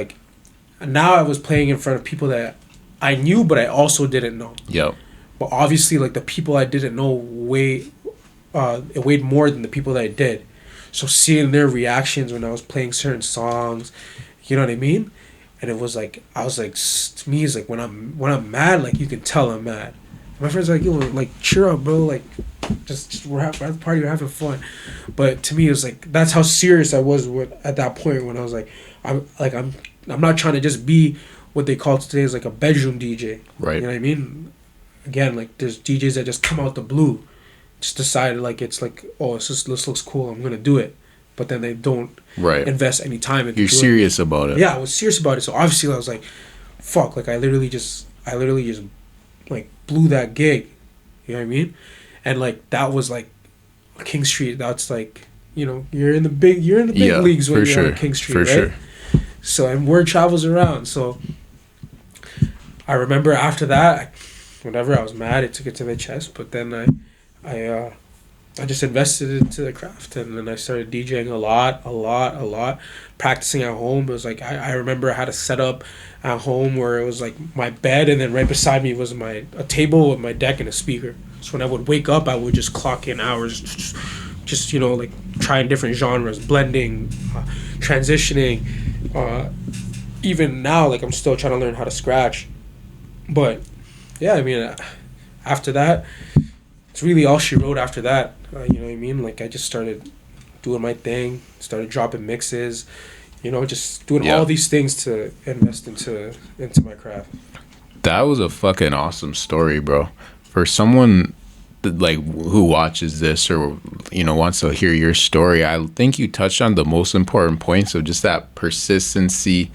now I was playing in front of people that I knew, but I also didn't know. Yeah. But obviously the people I didn't know weighed more than the people that I did. So seeing their reactions when I was playing certain songs, you know what I mean? And it was to me, it's when I'm mad, you can tell I'm mad. My friends are yo, cheer up, bro, just we're at the party, we're having fun. But to me, it was that's how serious I was at that point, when I was I'm not trying to just be what they call today as a bedroom DJ. Right. You know what I mean? Again, there's DJs that just come out the blue. Just decided oh, this looks cool, I'm gonna do it, but then they don't invest any time into You're serious about it. Yeah, I was serious about it. So obviously I was fuck, I literally just blew that gig, you know what I mean? And that was King Street. That's you're in the big leagues when you're on King Street, right? Sure. So, and word travels around. So I remember after that, whenever I was mad, I took it to my chest, but then I I just invested into the craft, and then I started DJing a lot, practicing at home. It was like I remember I had a setup at home where it was like my bed, and then right beside me was a table with my deck and a speaker. So when I would wake up, I would just clock in hours, just like trying different genres, blending, transitioning. Even now, like I'm still trying to learn how to scratch, but yeah, I mean, after that, it's really all she wrote. After that, you know what I mean? Like I just started doing my thing, started dropping mixes, just doing all these things to invest into my craft. That was a fucking awesome story, bro. For someone like who watches this or wants to hear your story, I think you touched on the most important points of just that persistency,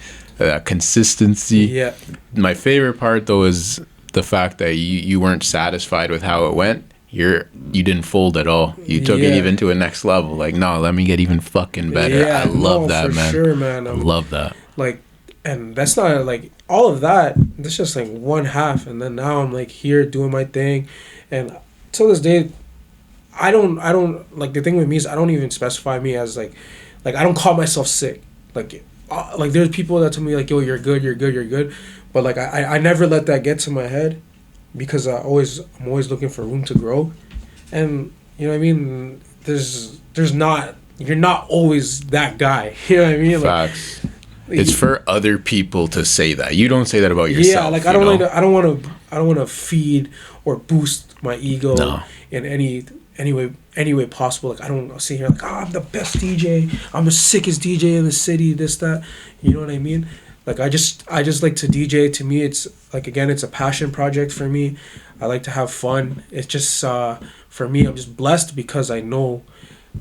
consistency. Yeah. My favorite part though is the fact that you weren't satisfied with how it went. You didn't fold at all. You took it even to a next level. Like, no, let me get even fucking better. Yeah, I love that, man. Sure, man. I love that. Like, and that's not like all of that. That's just like one half, and then now I'm like here doing my thing, and till this day, I don't like the thing with me is I don't even specify me as like I don't call myself sick. Like there's people that tell me like, yo, you're good, but like I never let that get to my head. Because I'm always looking for room to grow, and you know what I mean. You're not always that guy. You know what I mean? Facts. It's for other people to say that. You don't say that about yourself. Yeah, like I don't want to feed or boost my ego in any way possible. Like I don't sit here like, I'm the best DJ. I'm the sickest DJ in the city. This that. You know what I mean? Like I just like to DJ. To me, it's like, again, it's a passion project for me. I like to have fun. It's just for me, I'm just blessed because I know,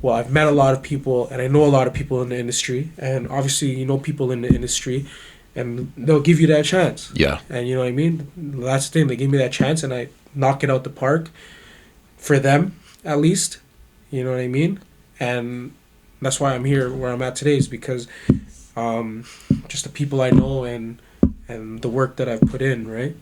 well, I've met a lot of people and I know a lot of people in the industry, and obviously people in the industry, and they'll give you that chance. Yeah. And you know what I mean? That's the thing. They give me that chance and I knock it out the park for them, at least. You know what I mean? And that's why I'm here where I'm at today, is because just the people I know and the work that I've put in, right?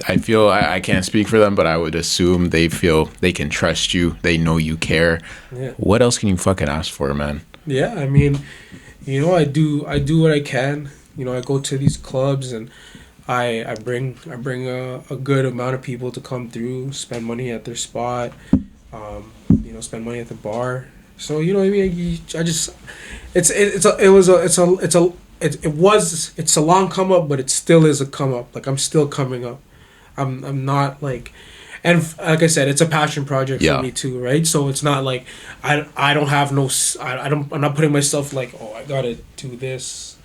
I feel I can't speak for them, but I would assume they feel they can trust you. They know you care. Yeah. What else can you fucking ask for, man? Yeah, I mean, I do what I can. I go to these clubs and I bring a good amount of people to come through, spend money at their spot, spend money at the bar. So you know what I mean. It's a long come up, but it still is a come up. Like I'm still coming up. I'm not like, and like I said, it's a passion project for me too, right? So it's not like I don't have no. I'm not putting myself like, oh, I gotta do this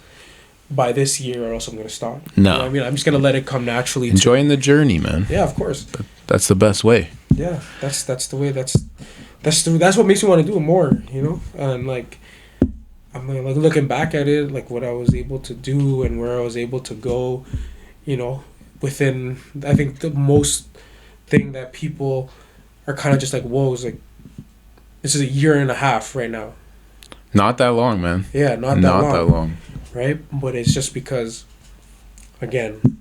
by this year or else I'm gonna stop. No, you know what I mean, I'm just gonna let it come naturally. Enjoying the journey, man. Yeah, of course. That's the best way. Yeah, that's the way. That's what makes me want to do it more. And like. I'm like looking back at it, like what I was able to do and where I was able to go, within, I think the most thing that people are kind of just like, whoa, is like, this is a year and a half right now. Not that long, man. Yeah, not that long. Right? But it's just because, again,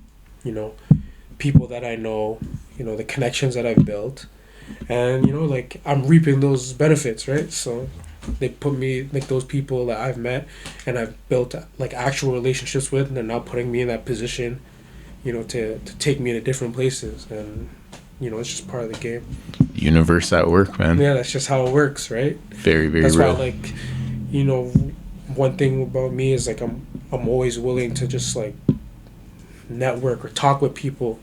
people that I know, the connections that I've built, and, like I'm reaping those benefits, right? So they put me, like those people that I've met and I've built like actual relationships with, and they're now putting me in that position, to take me to different places. And, it's just part of the game. Universe at work, man. Yeah, that's just how it works, right? Very, very that's real. Why, like, one thing about me is like I'm always willing to just like network or talk with people.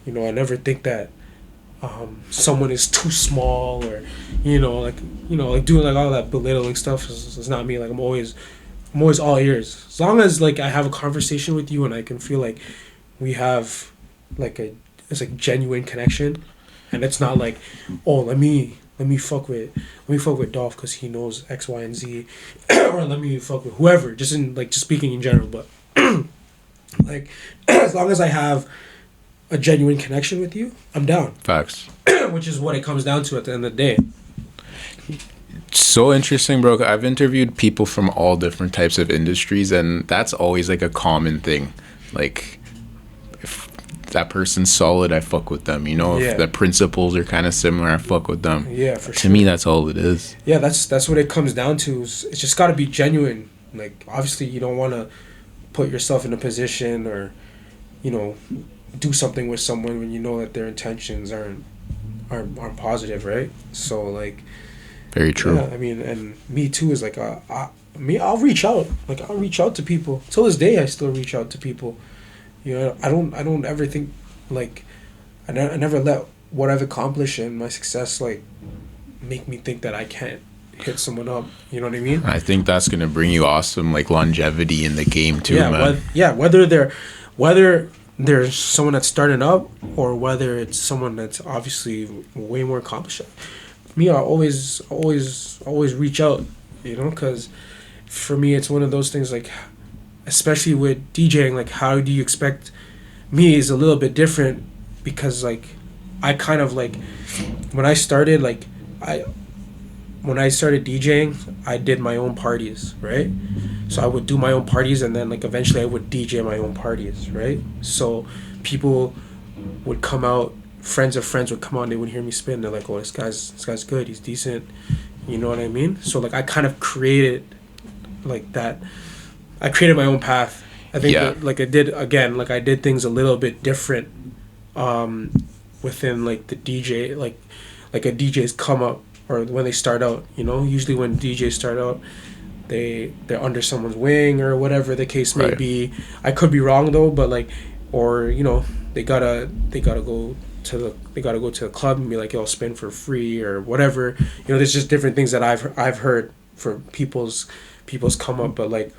I never think that someone is too small or like doing like all that belittling stuff is not me. Like I'm always all ears, as long as like I have a conversation with you and I can feel like we have like it's like genuine connection, and it's not like, oh, let me fuck with Dolf because he knows X, Y, and Z, or let me fuck with whoever, just speaking in general. But like as long as I have a genuine connection with you, I'm down. Facts. Which is what it comes down to at the end of the day. So interesting, bro. I've interviewed people from all different types of industries, and that's always like a common thing. Like, that person's solid, I fuck with them. You know, if the principles are kind of similar, I fuck with them. Yeah, for sure. To me, that's all it is. Yeah, that's what it comes down to. It's just got to be genuine. Like, obviously, you don't want to put yourself in a position or, you know, do something with someone when you know that their intentions aren't positive, right? So, like, very true. Yeah, I mean, and me too is like, I'll reach out. Like, I'll reach out to people. Till this day, I still reach out to people. You know, I don't ever think, like, I never let what I've accomplished and my success, like, make me think that I can't hit someone up. You know what I mean? I think that's gonna bring you awesome, like, longevity in the game too, man. Whether there's someone that's starting up or whether it's someone that's obviously way more accomplished. Me, I always reach out, you know, because for me, it's one of those things, like, especially with DJing, like, how do you expect me is a little bit different because, like, I kind of, like, when I started DJing, I did my own parties, right? So I would do my own parties and then, like, eventually I would DJ my own parties, right? So people would come out, friends of friends would come out and they would hear me spin. They're like, oh, this guy's good, he's decent, you know what I mean? So, like, I kind of created, like, that. I created my own path. I think that, like, I did things a little bit different within, like, the DJ, like a DJ's come up or when they start out, you know? Usually when DJs start out, they're under someone's wing or whatever the case may be. I could be wrong though, but, like, or, you know, they gotta go to the club and be like, yo, spin for free or whatever. You know, there's just different things that I've heard for people's come up, but, like,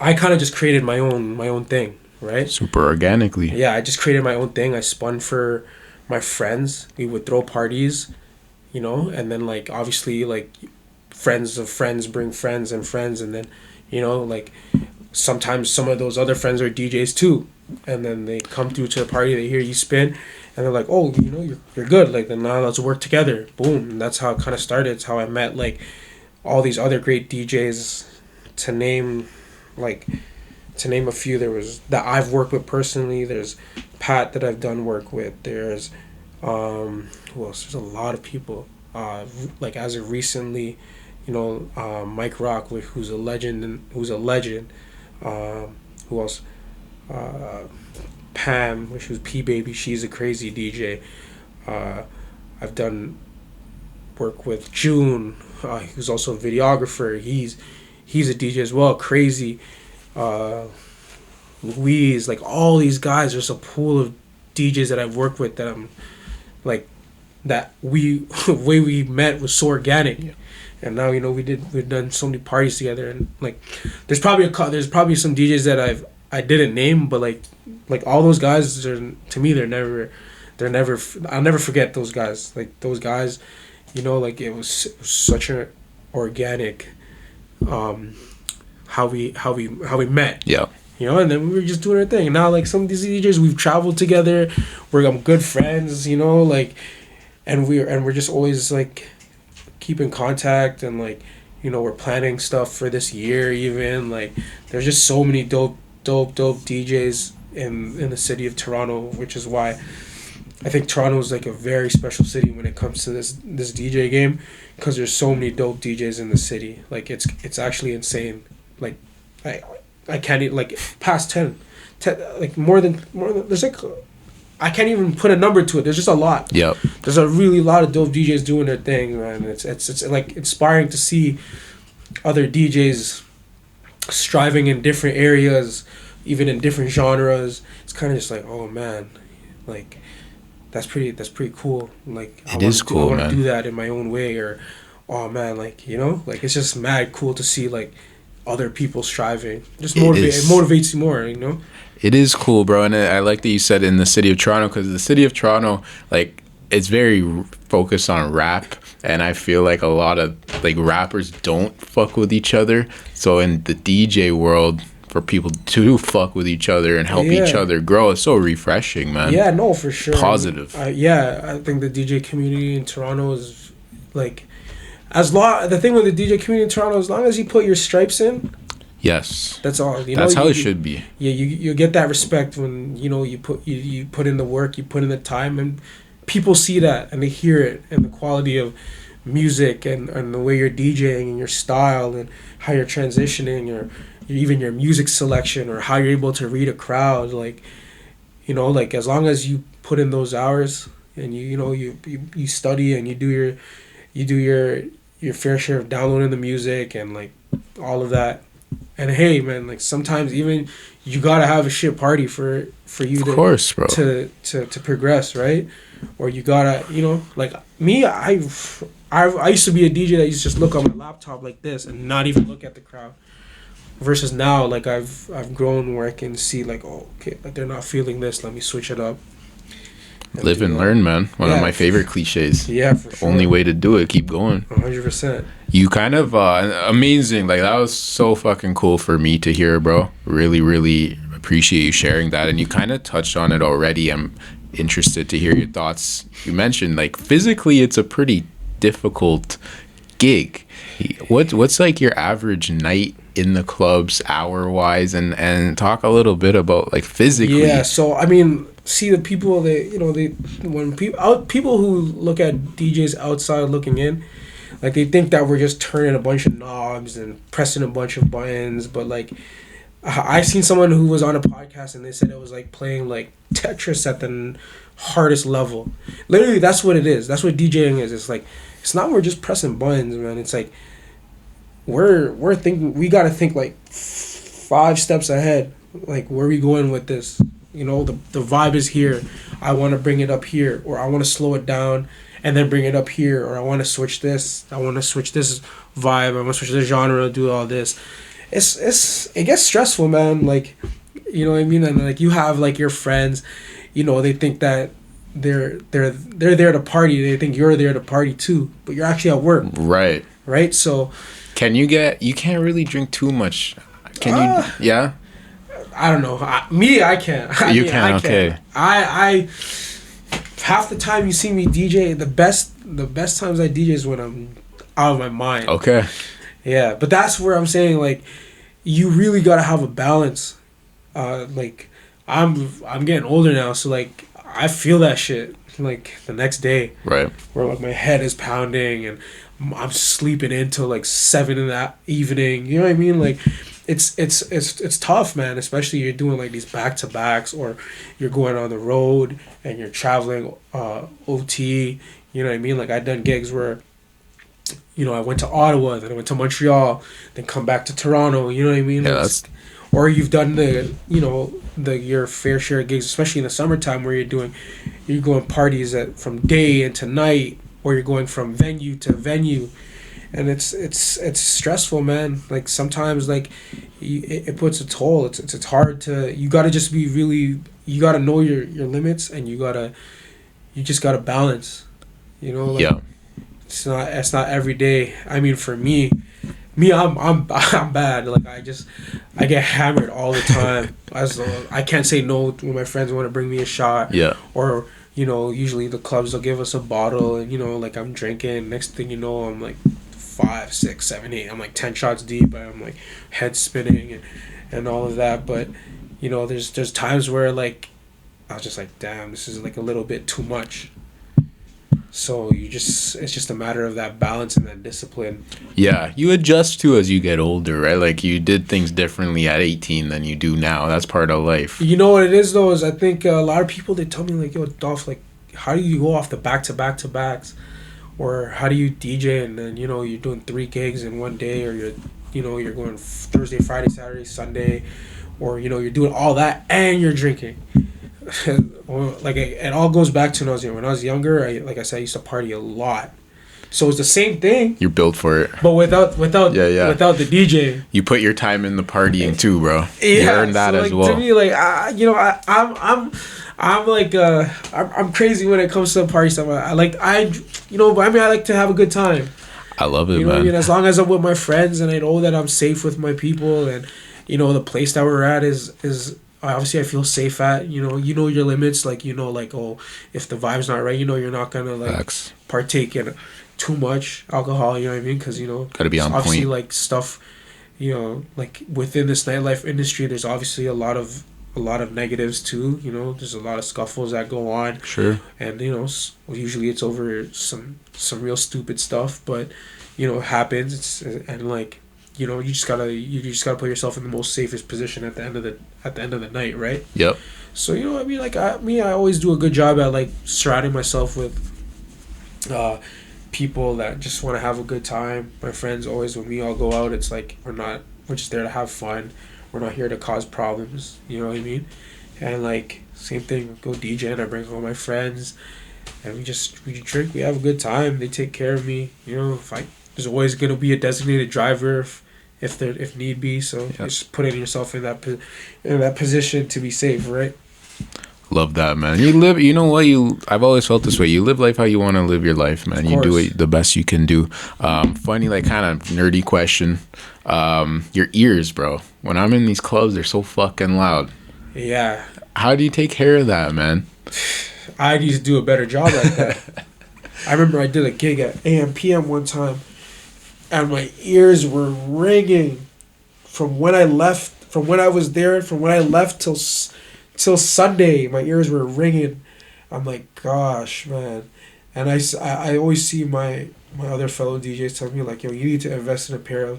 I kind of just created my own thing, right? Super organically. Yeah, I just created my own thing. I spun for my friends. We would throw parties, you know, and then, like, obviously, like, friends of friends bring friends, and then, you know, like, sometimes some of those other friends are DJs too, and then they come through to the party, they hear you spin, and they're like, oh, you know, you're good, like, then now let's work together. Boom. And that's how it kind of started. It's how I met, like, all these other great DJs. To name a few, there was that I've worked with personally. There's Pat that I've done work with. There's who else? There's a lot of people. Like, as of recently, you know, Mike Rock, who's a legend. Who else? Pam, which was P Baby. She's a crazy DJ. I've done work with June, who's also a videographer. He's a DJ as well. Crazy. Louise, like, all these guys. There's a pool of DJs that I've worked with that I'm like, that the way we met was so organic. Yeah. And now, you know, we've done so many parties together, and, like, there's probably some DJs that I didn't name, but like all those guys, to me, they're never I'll never forget those guys. Like, those guys, you know, like, it was such an organic how we met. Yeah. You know, and then we were just doing our thing. And now, like, some of these DJs, we've traveled together. We're good friends, you know, like, and we're just always, like, keep in contact, and, like, you know, we're planning stuff for this year even. Like, there's just so many dope DJs in the city of Toronto, which is why I think Toronto is, like, a very special city when it comes to this DJ game, because there's so many dope DJs in the city. Like, it's actually insane. Like, I can't even, like, past 10 like, more than there's, like, I can't even put a number to it. There's just a lot. Yep. There's a really lot of dope DJs doing their thing, man. It's like inspiring to see other DJs striving in different areas, even in different genres. It's kind of just like, oh man, like, that's pretty cool. Like, I want to do that in my own way, or, oh man, like, you know, like, it's just mad cool to see, like, other people striving. Just it motivates you more, you know. It is cool, bro, and I like that you said in the city of Toronto, because the city of Toronto, like, it's very focused on rap, and I feel like a lot of, like, rappers don't fuck with each other. So in the DJ world, for people to fuck with each other and help each other grow, it's so refreshing, man. Yeah, no, for sure. Positive. I think the DJ community in Toronto is, like, the thing with the DJ community in Toronto, as long as you put your stripes in, Yes. That's all. That's how it should be. Yeah, you get that respect when you put in the work, you put in the time, and people see that and they hear it, and the quality of music and the way you're DJing and your style and how you're transitioning, or even your music selection, or how you're able to read a crowd. Like, like as long as you put in those hours and you study and you do your fair share of downloading the music and like all of that. And hey, man, like sometimes even you gotta have a shit party for you of course, bro. to progress, right? Or you gotta, like me, I used to be a DJ that used to just look on my laptop like this and not even look at the crowd. Versus now, like I've grown where I can see like, oh, okay, like they're not feeling this. Let me switch it up. Live and learn, man. One of my favorite cliches. Yeah, for sure. Only way to do it. Keep going. 100%. You kind of amazing. Like that was so fucking cool for me to hear, bro. Really, really appreciate you sharing that. And you kind of touched on it already. I'm interested to hear your thoughts. You mentioned like physically, it's a pretty difficult gig. What's like your average night in the clubs, hour wise, and talk a little bit about like physically. Yeah. So I mean, see the people when people who look at DJs outside looking in, like they think that we're just turning a bunch of knobs and pressing a bunch of buttons, but like I seen someone who was on a podcast and they said it was like playing like Tetris at the hardest level. Literally, that's what it is. That's what DJing is. It's like it's not we're just pressing buttons, man. It's like we're thinking, we gotta think like 5 steps ahead. Like, where are we going with this? The vibe is here. I want to bring it up here, or I want to slow it down and then bring it up here, or I want to switch this. I want to switch this vibe. I want to switch this genre, do all this. It gets stressful, man. Like, you know what I mean? And like you have like your friends, they think that they're there to party. They think you're there to party too, but you're actually at work. Right. So you can't really drink too much. Can you? Yeah. I don't know. I can't. You can. Okay. I half the time you see me DJ, the best times I DJ is when I'm out of my mind. Okay. Yeah, but that's where I'm saying like you really gotta have a balance. Like I'm getting older now, so like I feel that shit like the next day. Right. Where like my head is pounding and I'm sleeping until like 7 in the evening. You know what I mean? Like it's tough, man. Especially you're doing like these back-to-backs, or you're going on the road and you're traveling OT. You know what I mean? Like I done gigs where I went to Ottawa, then I went to Montreal, then come back to Toronto. You know what I mean? Yeah, or you've done your fair share of gigs, especially in the summertime, where you're going parties from day into night, or you're going from venue to venue, and it's stressful, man. Like sometimes like it puts a toll. It's hard to, you gotta just be really, you gotta know your limits, and you just gotta balance. Like, yeah. It's not every day. I mean, for me, I'm bad. Like I get hammered all the time. I can't say no when my friends want to bring me a shot. Yeah. Or usually the clubs will give us a bottle, and like I'm drinking. Next thing you know, I'm like 5, 6, 7, 8. I'm like 10 shots deep. I'm like head spinning and all of that. But there's times where like I was just like, damn, this is like a little bit too much. So it's just a matter of that balance and that discipline. Yeah, you adjust to as you get older, right? Like you did things differently at 18 than you do now. That's part of life. You know what it is though, is I think a lot of people, they tell me like, yo, Dolf, like how do you go off the back-to-backs? Or how do you DJ and then, you're doing 3 gigs in one day, or you're going Thursday, Friday, Saturday, Sunday, or, you're doing all that and you're drinking. Like it all goes back to when I was younger. Like I said, I used to party a lot, so it's the same thing. You're built for it, but without without the DJ. You put your time in the partying too, bro. Yeah, you earned that as well. To me, like I'm like I'm crazy when it comes to party stuff. I like to have a good time. I love it, man. I mean, as long as I'm with my friends and I know that I'm safe with my people, and the place that we're at is. Obviously, I feel safe at, your limits. Like, oh, if the vibe's not right, you're not going to, like, partake in too much alcohol, you know what I mean? Because, gotta be on obviously, point. like, stuff you know, like within this nightlife industry, there's obviously a lot of negatives too. You know, there's a lot of scuffles that go on. Sure. And you know, usually it's over some real stupid stuff, but you know, it happens. And like, you know, you just gotta put yourself in the most safest position at the end of the night, right? Yep. So you know, I mean, like I always do a good job at like surrounding myself with people that just want to have a good time. My friends always, when we all go out, it's like we're just there to have fun. We're not here to cause problems. You know what I mean? And like same thing, go DJing. I bring all my friends, and we drink. We have a good time. They take care of me. You know, there's always gonna be a designated driver if need be. So just putting yourself in that position to be safe, right? Love that, man. You live, you know what, I've always felt this way. You live life how you want to live your life, man. You do it the best you can do. Funny, like, kind of nerdy question. Your ears, bro. When I'm in these clubs, they're so fucking loud. Yeah. How do you take care of that, man? I need to do a better job at that. I remember I did a gig at AM/PM one time, and my ears were ringing from when I left till Sunday. My ears were ringing. I'm like, gosh, man. And I always see my other fellow DJs tell me, like, yo, you need to invest in a pair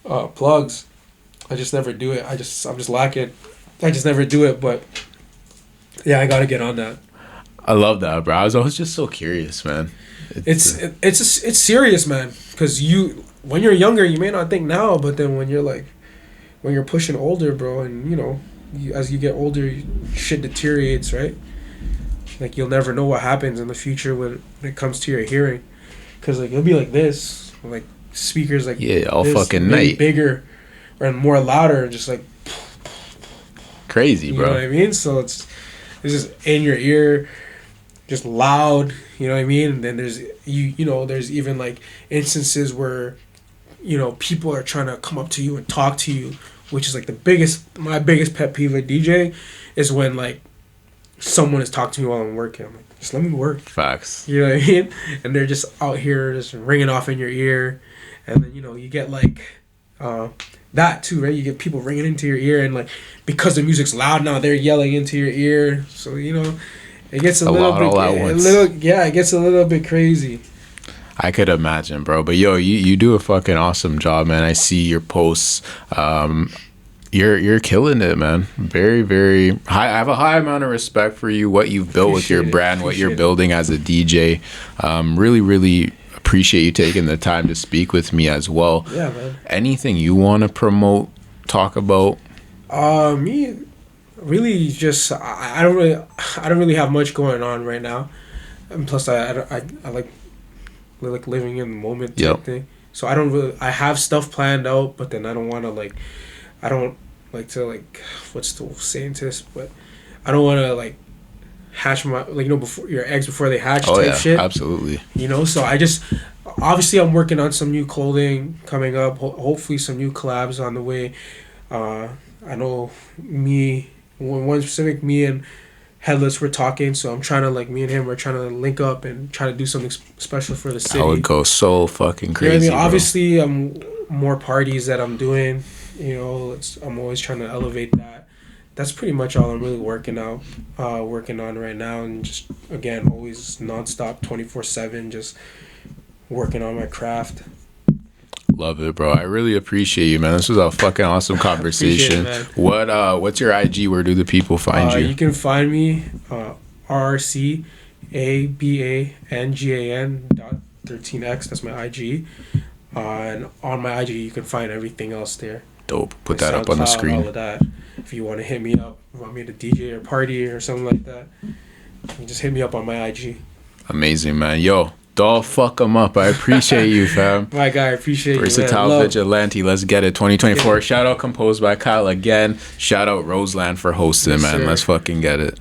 of plugs. I just never do it. I'm just lacking. I just never do it. But yeah, I gotta get on that. I love that, bro. I was always just so curious, man. It's serious, man. Because when you're younger, you may not think now, but then when you're pushing older, bro, and you know, as you get older, shit deteriorates, right? Like, you'll never know what happens in the future when it comes to your hearing, because like it'll be like this, like speakers like all this, fucking night, bigger and more louder, and just like crazy, bro. You know what I mean? So it's just in your ear, just loud. You know what I mean? And then there's there's even like instances where, you know, people are trying to come up to you and talk to you, which is like my biggest pet peeve at DJ is when like someone is talking to me while I'm working. I'm like, just let me work. Facts. You know what I mean? And they're just out here just ringing off in your ear, and then, you know, you get like that too, right? You get people ringing into your ear, and like because the music's loud now, they're yelling into your ear. So, you know, it gets it gets a little bit crazy. I could imagine, bro. But yo, you do a fucking awesome job, man. I see your posts. You're killing it, man. Very, very high. I have a high amount of respect for you, what you've built with your brand, what you're building as a DJ. Really, really appreciate you taking the time to speak with me as well. Yeah, man. Anything you want to promote, talk about? Me, really, just I don't really have much going on right now, and plus I like living in the moment type thing. So I have stuff planned out, but then I don't like to what's the saying to this, but I don't want to like hatch my, like, you know, before your eggs before they hatch type shit. Absolutely. You know, so I just, obviously I'm working on some new clothing coming up, hopefully some new collabs on the way. I know me and Headless were talking, so I'm trying to, like, me and him, we're trying to link up and try to do something special for the city. I would go so fucking crazy. You know what I mean? Obviously, more parties that I'm doing. You know, I'm always trying to elevate that. That's pretty much all I'm really working on right now, and just, again, always nonstop, 24/7, just working on my craft. Love it, bro. I really appreciate you, man. This was a fucking awesome conversation. What's your IG? Where do the people find you? You can find me RCABANGAN.13X. That's my IG. And on my IG, you can find everything else there. Dope. Put that up on the screen. All of that. If you want to hit me up, you want me to DJ or party or something like that, you can just hit me up on my IG. Amazing, man. Yo, Dolf, fuck them up. I appreciate you, fam. My guy, I appreciate you, man. Versatile Vigilante. Let's get it. 2024. Shout out composed by Kyle again. Shout out Roseland for hosting, man. Sir. Let's fucking get it.